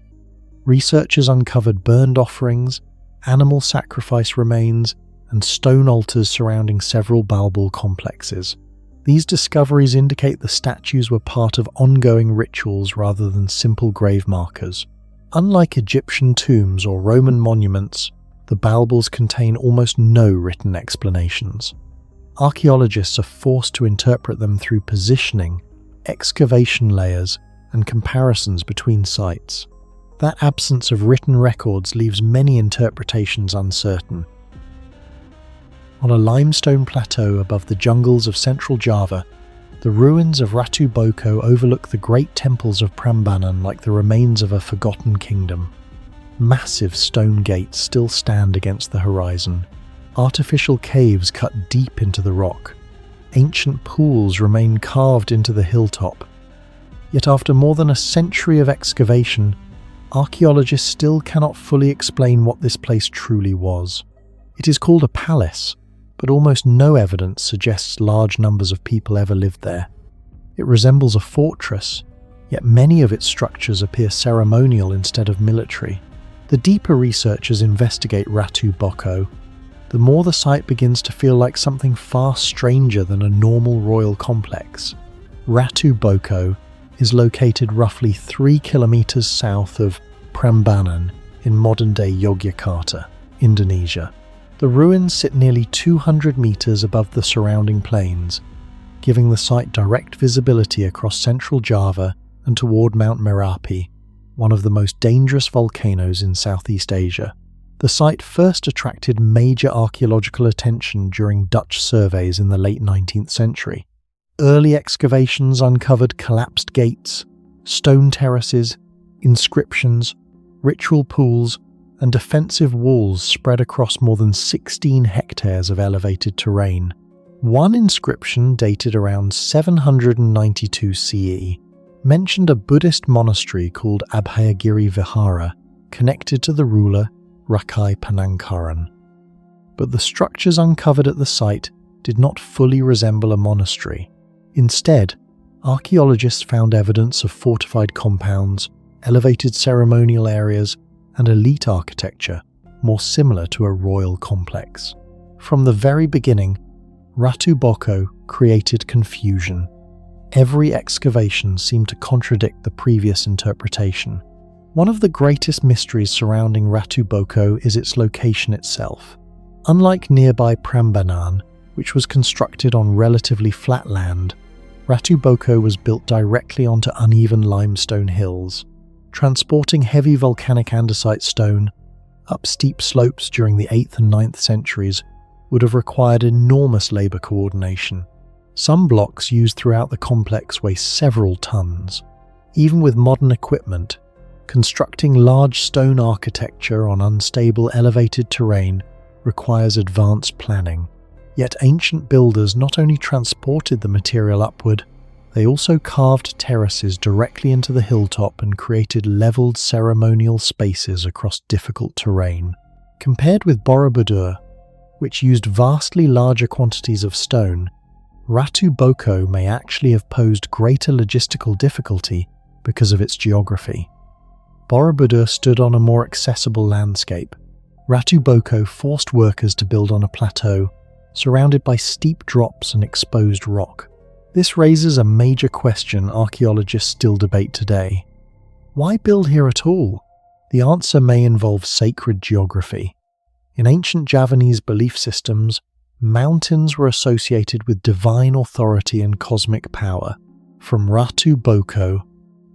Researchers uncovered burned offerings, animal sacrifice remains, and stone altars surrounding several Balbal complexes. These discoveries indicate the statues were part of ongoing rituals rather than simple grave markers. Unlike Egyptian tombs or Roman monuments, the Balbals contain almost no written explanations. Archaeologists are forced to interpret them through positioning, excavation layers, and comparisons between sites. That absence of written records leaves many interpretations uncertain. On a limestone plateau above the jungles of central Java, the ruins of Ratu Boko overlook the great temples of Prambanan like the remains of a forgotten kingdom. Massive stone gates still stand against the horizon. Artificial caves cut deep into the rock. Ancient pools remain carved into the hilltop. Yet after more than a century of excavation, archaeologists still cannot fully explain what this place truly was. It is called a palace, but almost no evidence suggests large numbers of people ever lived there. It resembles a fortress, yet many of its structures appear ceremonial instead of military. The deeper researchers investigate Ratu Boko, the more the site begins to feel like something far stranger than a normal royal complex. Ratu Boko is located roughly 3 kilometers south of Prambanan in modern-day Yogyakarta, Indonesia. The ruins sit nearly 200 meters above the surrounding plains, giving the site direct visibility across central Java and toward Mount Merapi, one of the most dangerous volcanoes in Southeast Asia. The site first attracted major archaeological attention during Dutch surveys in the late 19th century. Early excavations uncovered collapsed gates, stone terraces, inscriptions, ritual pools, and defensive walls spread across more than 16 hectares of elevated terrain. One inscription dated around 792 CE mentioned a Buddhist monastery called Abhayagiri Vihara, connected to the ruler Rakai Panangkaran. But the structures uncovered at the site did not fully resemble a monastery. Instead, archaeologists found evidence of fortified compounds, elevated ceremonial areas, and elite architecture, more similar to a royal complex. From the very beginning, Ratu Boko created confusion. Every excavation seemed to contradict the previous interpretation. One of the greatest mysteries surrounding Ratu Boko is its location itself. Unlike nearby Prambanan, which was constructed on relatively flat land, Ratu Boko was built directly onto uneven limestone hills. Transporting heavy volcanic andesite stone up steep slopes during the 8th and 9th centuries would have required enormous labour coordination. Some blocks used throughout the complex weigh several tons. Even with modern equipment, constructing large stone architecture on unstable elevated terrain requires advanced planning. Yet ancient builders not only transported the material upward, they also carved terraces directly into the hilltop and created leveled ceremonial spaces across difficult terrain. Compared with Borobudur, which used vastly larger quantities of stone, Ratu Boko may actually have posed greater logistical difficulty because of its geography. Borobudur stood on a more accessible landscape. Ratu Boko forced workers to build on a plateau, surrounded by steep drops and exposed rock. This raises a major question archaeologists still debate today. Why build here at all? The answer may involve sacred geography. In ancient Javanese belief systems, mountains were associated with divine authority and cosmic power. From Ratu Boko,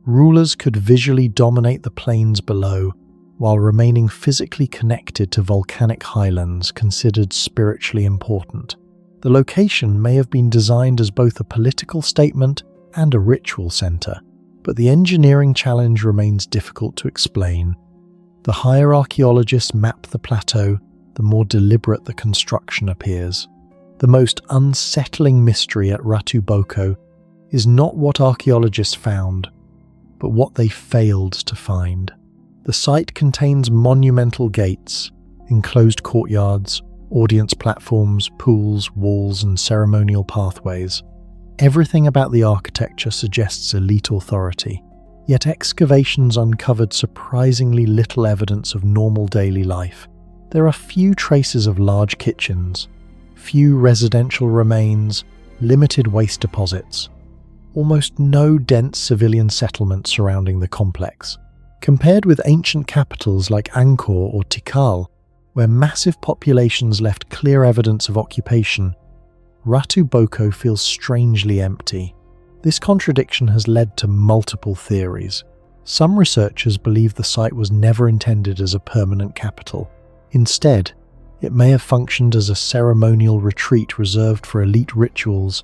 rulers could visually dominate the plains below, while remaining physically connected to volcanic highlands considered spiritually important. The location may have been designed as both a political statement and a ritual center, but the engineering challenge remains difficult to explain. The higher archaeologists map the plateau, the more deliberate the construction appears. The most unsettling mystery at Ratu Boko is not what archaeologists found, but what they failed to find. The site contains monumental gates, enclosed courtyards, audience platforms, pools, walls, and ceremonial pathways. Everything about the architecture suggests elite authority, yet excavations uncovered surprisingly little evidence of normal daily life. There are few traces of large kitchens, few residential remains, limited waste deposits, almost no dense civilian settlement surrounding the complex. Compared with ancient capitals like Angkor or Tikal, where massive populations left clear evidence of occupation, Ratu Boko feels strangely empty. This contradiction has led to multiple theories. Some researchers believe the site was never intended as a permanent capital. Instead, it may have functioned as a ceremonial retreat reserved for elite rituals,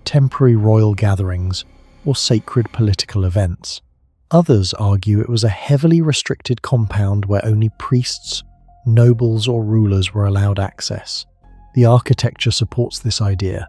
temporary royal gatherings, or sacred political events. Others argue it was a heavily restricted compound where only priests, nobles, or rulers were allowed access. The architecture supports this idea.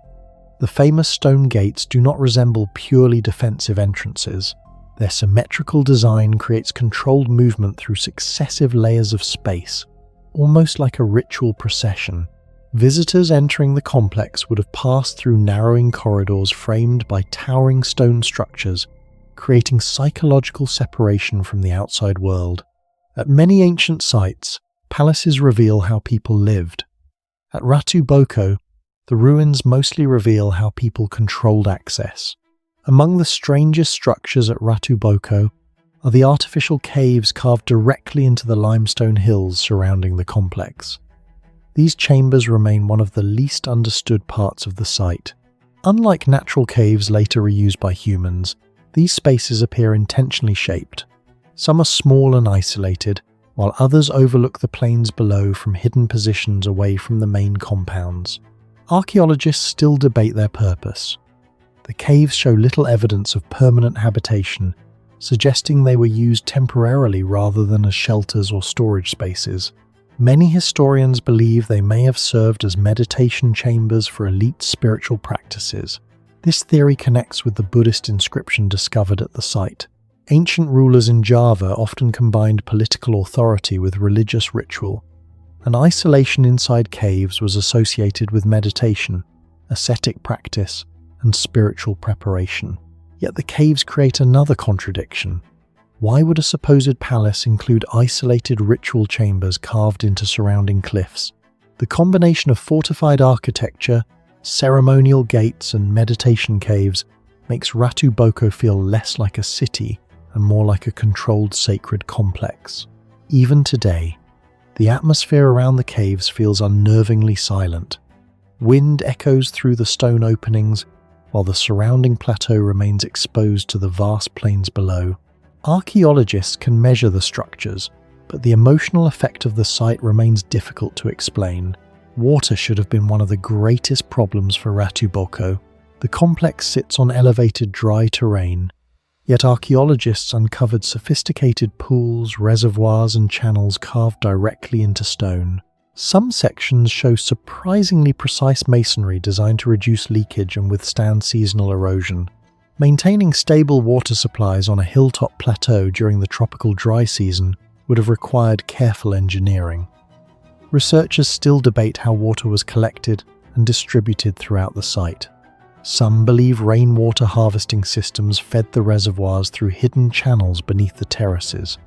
The famous stone gates do not resemble purely defensive entrances. Their symmetrical design creates controlled movement through successive layers of space, almost like a ritual procession. Visitors entering the complex would have passed through narrowing corridors framed by towering stone structures, creating psychological separation from the outside world. At many ancient sites, palaces reveal how people lived. At Ratu Boko, the ruins mostly reveal how people controlled access. Among the strangest structures at Ratu Boko are the artificial caves carved directly into the limestone hills surrounding the complex. These chambers remain one of the least understood parts of the site. Unlike natural caves later reused by humans, these spaces appear intentionally shaped. Some are small and isolated, while others overlook the plains below from hidden positions away from the main compounds. Archaeologists still debate their purpose. The caves show little evidence of permanent habitation, suggesting they were used temporarily rather than as shelters or storage spaces. Many historians believe they may have served as meditation chambers for elite spiritual practices. This theory connects with the Buddhist inscription discovered at the site. Ancient rulers in Java often combined political authority with religious ritual, and isolation inside caves was associated with meditation, ascetic practice, and spiritual preparation. Yet the caves create another contradiction. Why would a supposed palace include isolated ritual chambers carved into surrounding cliffs? The combination of fortified architecture, ceremonial gates, and meditation caves makes Ratu Boko feel less like a city and more like a controlled sacred complex. Even today, the atmosphere around the caves feels unnervingly silent. Wind echoes through the stone openings, while the surrounding plateau remains exposed to the vast plains below. Archaeologists can measure the structures, but the emotional effect of the site remains difficult to explain. Water should have been one of the greatest problems for Ratu Boko. The complex sits on elevated dry terrain, yet archaeologists uncovered sophisticated pools, reservoirs, and channels carved directly into stone. Some sections show surprisingly precise masonry designed to reduce leakage and withstand seasonal erosion. Maintaining stable water supplies on a hilltop plateau during the tropical dry season would have required careful engineering. Researchers still debate how water was collected and distributed throughout the site. Some believe rainwater harvesting systems fed the reservoirs through hidden channels beneath the terraces.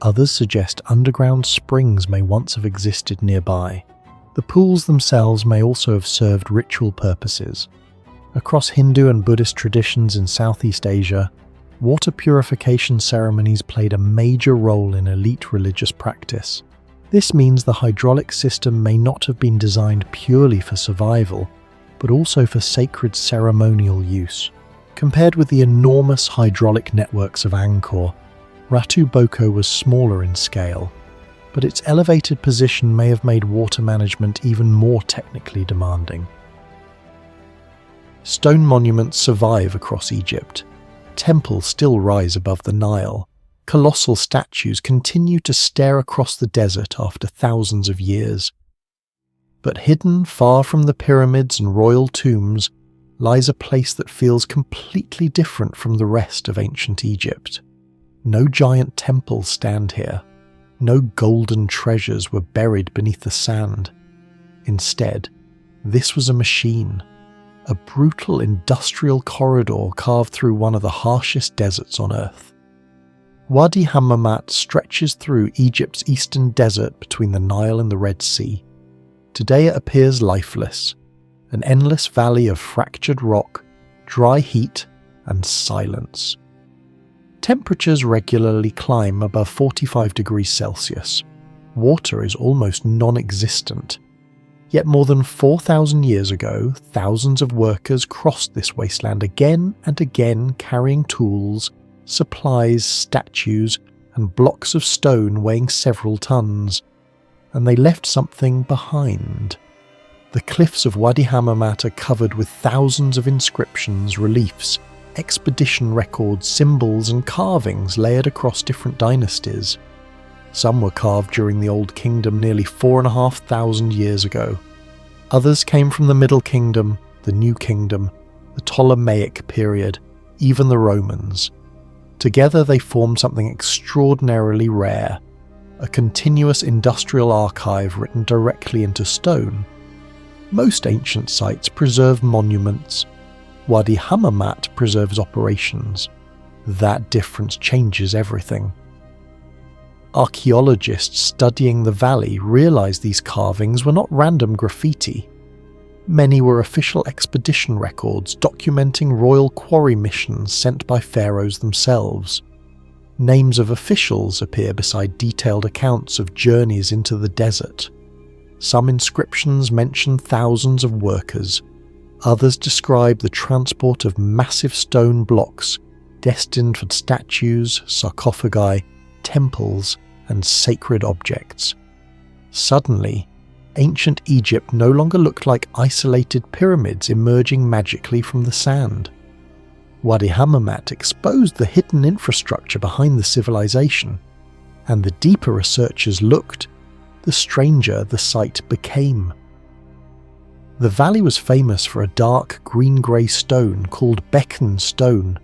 Others suggest underground springs may once have existed nearby. The pools themselves may also have served ritual purposes. Across Hindu and Buddhist traditions in Southeast Asia, water purification ceremonies played a major role in elite religious practice. This means the hydraulic system may not have been designed purely for survival, but also for sacred ceremonial use. Compared with the enormous hydraulic networks of Angkor, Ratu Boko was smaller in scale, but its elevated position may have made water management even more technically demanding. Stone monuments survive across Egypt. Temples still rise above the Nile. Colossal statues continue to stare across the desert after thousands of years. But hidden far from the pyramids and royal tombs lies a place that feels completely different from the rest of ancient Egypt. No giant temples stand here. No golden treasures were buried beneath the sand. Instead, this was a machine, a brutal industrial corridor carved through one of the harshest deserts on Earth. Wadi Hammamat stretches through Egypt's eastern desert between the Nile and the Red Sea. Today it appears lifeless, an endless valley of fractured rock, dry heat, and silence. Temperatures regularly climb above 45 degrees Celsius. Water is almost non-existent. Yet more than 4,000 years ago, thousands of workers crossed this wasteland again and again, carrying tools, supplies, statues, and blocks of stone weighing several tons. And they left something behind. The cliffs of Wadi Hammamat are covered with thousands of inscriptions, reliefs, expedition records, symbols, and carvings layered across different dynasties. Some were carved during the Old Kingdom nearly 4,500 years ago. Others came from the Middle Kingdom, the New Kingdom, the Ptolemaic period, even the Romans. Together they formed something extraordinarily rare, a continuous industrial archive written directly into stone. Most ancient sites preserve monuments. Wadi Hammamat preserves operations. That difference changes everything. Archaeologists studying the valley realized these carvings were not random graffiti. Many were official expedition records documenting royal quarry missions sent by pharaohs themselves. Names of officials appear beside detailed accounts of journeys into the desert. Some inscriptions mention thousands of workers. Others describe the transport of massive stone blocks destined for statues, sarcophagi, temples, and sacred objects. Suddenly, ancient Egypt no longer looked like isolated pyramids emerging magically from the sand. Wadi Hammamat exposed the hidden infrastructure behind the civilization, and the deeper researchers looked, the stranger the site became. The valley was famous for a dark green-grey stone called Bekan stone,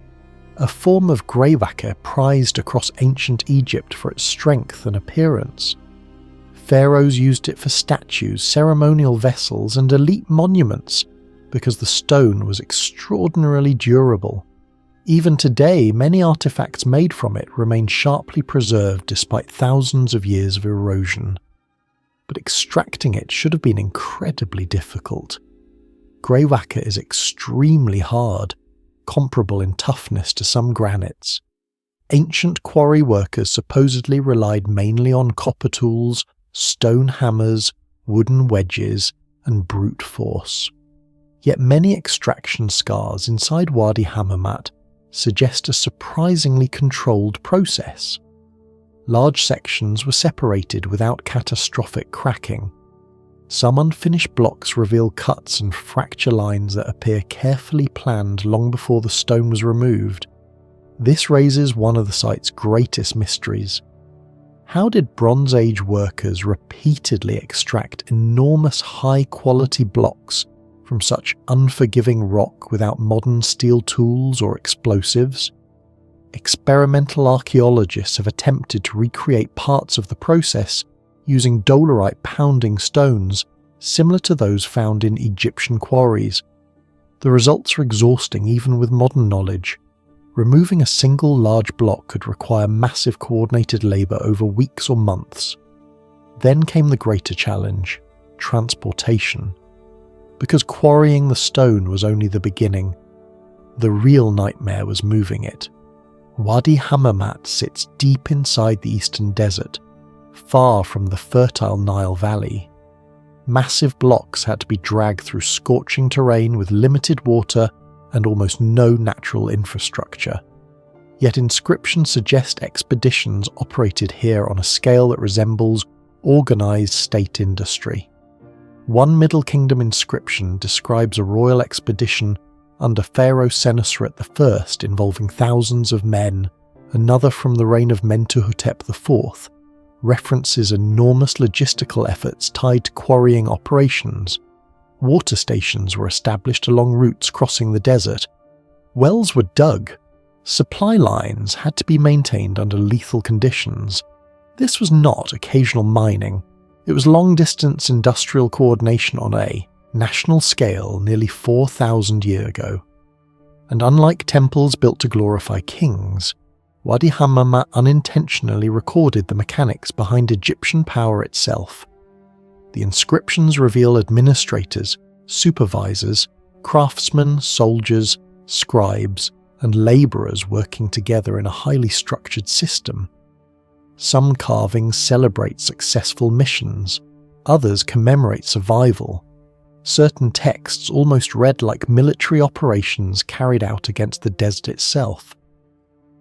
a form of greywacker prized across ancient Egypt for its strength and appearance. Pharaohs used it for statues, ceremonial vessels, and elite monuments because the stone was extraordinarily durable. Even today, many artifacts made from it remain sharply preserved despite thousands of years of erosion. But extracting it should have been incredibly difficult. Greywacker is extremely hard, comparable in toughness to some granites. Ancient quarry workers supposedly relied mainly on copper tools, stone hammers, wooden wedges, and brute force. Yet many extraction scars inside Wadi Hammamat suggest a surprisingly controlled process. Large sections were separated without catastrophic cracking. Some unfinished blocks reveal cuts and fracture lines that appear carefully planned long before the stone was removed. This raises one of the site's greatest mysteries. How did Bronze Age workers repeatedly extract enormous high-quality blocks from such unforgiving rock without modern steel tools or explosives? Experimental archaeologists have attempted to recreate parts of the process using dolerite pounding stones similar to those found in Egyptian quarries. The results are exhausting even with modern knowledge. Removing a single large block could require massive coordinated labour over weeks or months. Then came the greater challenge: transportation. Because quarrying the stone was only the beginning, the real nightmare was moving it. Wadi Hammamat sits deep inside the eastern desert, far from the fertile Nile Valley. Massive blocks had to be dragged through scorching terrain with limited water and almost no natural infrastructure. Yet inscriptions suggest expeditions operated here on a scale that resembles organised state industry. One Middle Kingdom inscription describes a royal expedition under Pharaoh Senusret I involving thousands of men. Another from the reign of Mentuhotep IV references enormous logistical efforts tied to quarrying operations. Water stations were established along routes crossing the desert. Wells were dug. Supply lines had to be maintained under lethal conditions. This was not occasional mining. It was long-distance industrial coordination on a national scale nearly 4,000 years ago. And unlike temples built to glorify kings, Wadi Hammamat unintentionally recorded the mechanics behind Egyptian power itself. The inscriptions reveal administrators, supervisors, craftsmen, soldiers, scribes, and labourers working together in a highly structured system. Some carvings celebrate successful missions, others commemorate survival. Certain texts almost read like military operations carried out against the desert itself.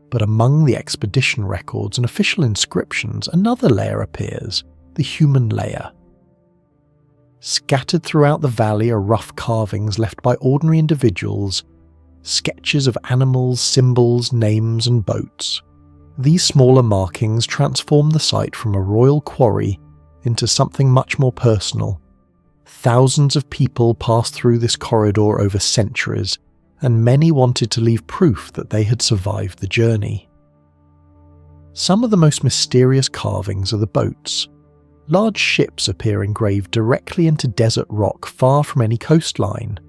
But among the expedition records and official inscriptions, another layer appears, the human layer. Scattered throughout the valley are rough carvings left by ordinary individuals, sketches of animals, symbols, names, and boats. These smaller markings transform the site from a royal quarry into something much more personal. Thousands of people passed through this corridor over centuries, and many wanted to leave proof that they had survived the journey. Some of the most mysterious carvings are the boats. Large ships appear engraved directly into desert rock far from any coastline.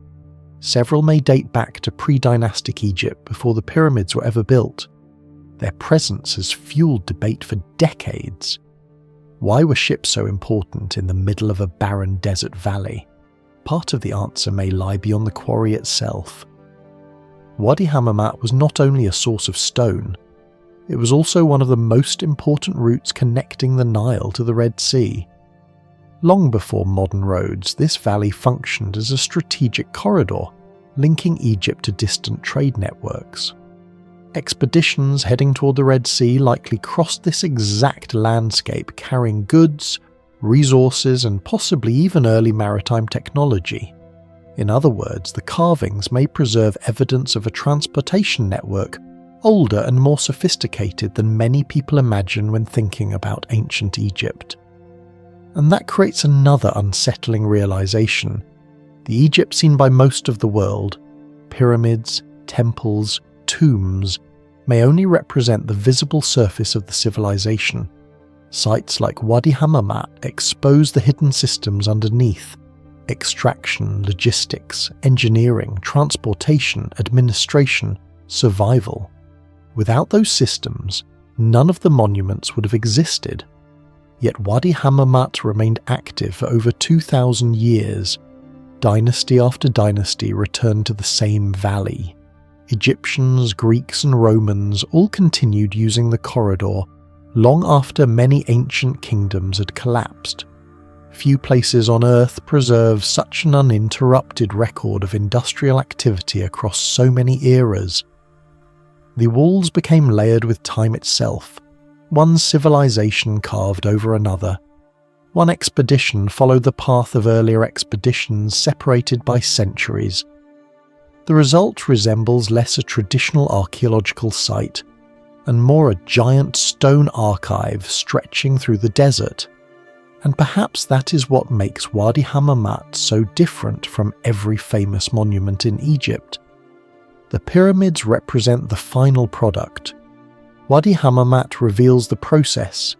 Several may date back to pre-dynastic Egypt before the pyramids were ever built. Their presence has fueled debate for decades. Why were ships so important in the middle of a barren desert valley? Part of the answer may lie beyond the quarry itself. Wadi Hammamat was not only a source of stone, it was also one of the most important routes connecting the Nile to the Red Sea. Long before modern roads, this valley functioned as a strategic corridor, linking Egypt to distant trade networks. Expeditions heading toward the Red Sea likely crossed this exact landscape carrying goods, resources, and possibly even early maritime technology. In other words, the carvings may preserve evidence of a transportation network older and more sophisticated than many people imagine when thinking about ancient Egypt. And that creates another unsettling realization. The Egypt seen by most of the world, pyramids, temples, tombs, may only represent the visible surface of the civilization. Sites like Wadi Hammamat expose the hidden systems underneath: extraction, logistics, engineering, transportation, administration, survival. Without those systems, none of the monuments would have existed. Yet Wadi Hammamat remained active for over 2,000 years. Dynasty after dynasty returned to the same valley. Egyptians, Greeks, and Romans all continued using the corridor long after many ancient kingdoms had collapsed. Few places on Earth preserve such an uninterrupted record of industrial activity across so many eras. The walls became layered with time itself. One civilization carved over another. One expedition followed the path of earlier expeditions separated by centuries. The result resembles less a traditional archaeological site, and more a giant stone archive stretching through the desert. And perhaps that is what makes Wadi Hammamat so different from every famous monument in Egypt. The pyramids represent the final product. Wadi Hammamat reveals the process.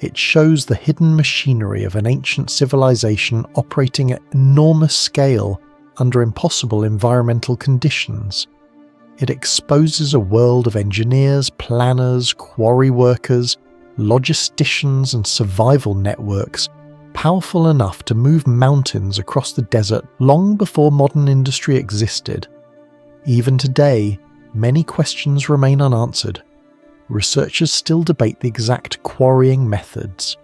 It shows the hidden machinery of an ancient civilization operating at enormous scale under impossible environmental conditions. It exposes a world of engineers, planners, quarry workers, logisticians, and survival networks powerful enough to move mountains across the desert long before modern industry existed. Even today, many questions remain unanswered. Researchers still debate the exact quarrying methods.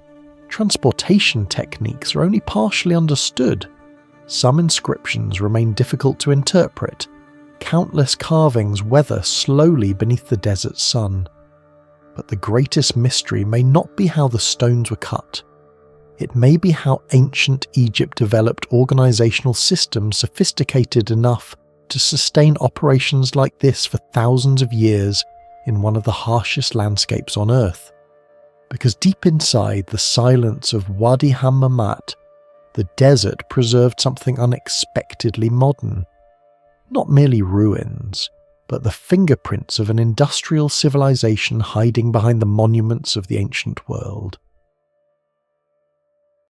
Transportation techniques are only partially understood. Some inscriptions remain difficult to interpret. Countless carvings weather slowly beneath the desert sun. But the greatest mystery may not be how the stones were cut. It may be how ancient Egypt developed organizational systems sophisticated enough to sustain operations like this for thousands of years in one of the harshest landscapes on Earth. Because deep inside the silence of Wadi Hammamat, the desert preserved something unexpectedly modern. Not merely ruins, but the fingerprints of an industrial civilization hiding behind the monuments of the ancient world.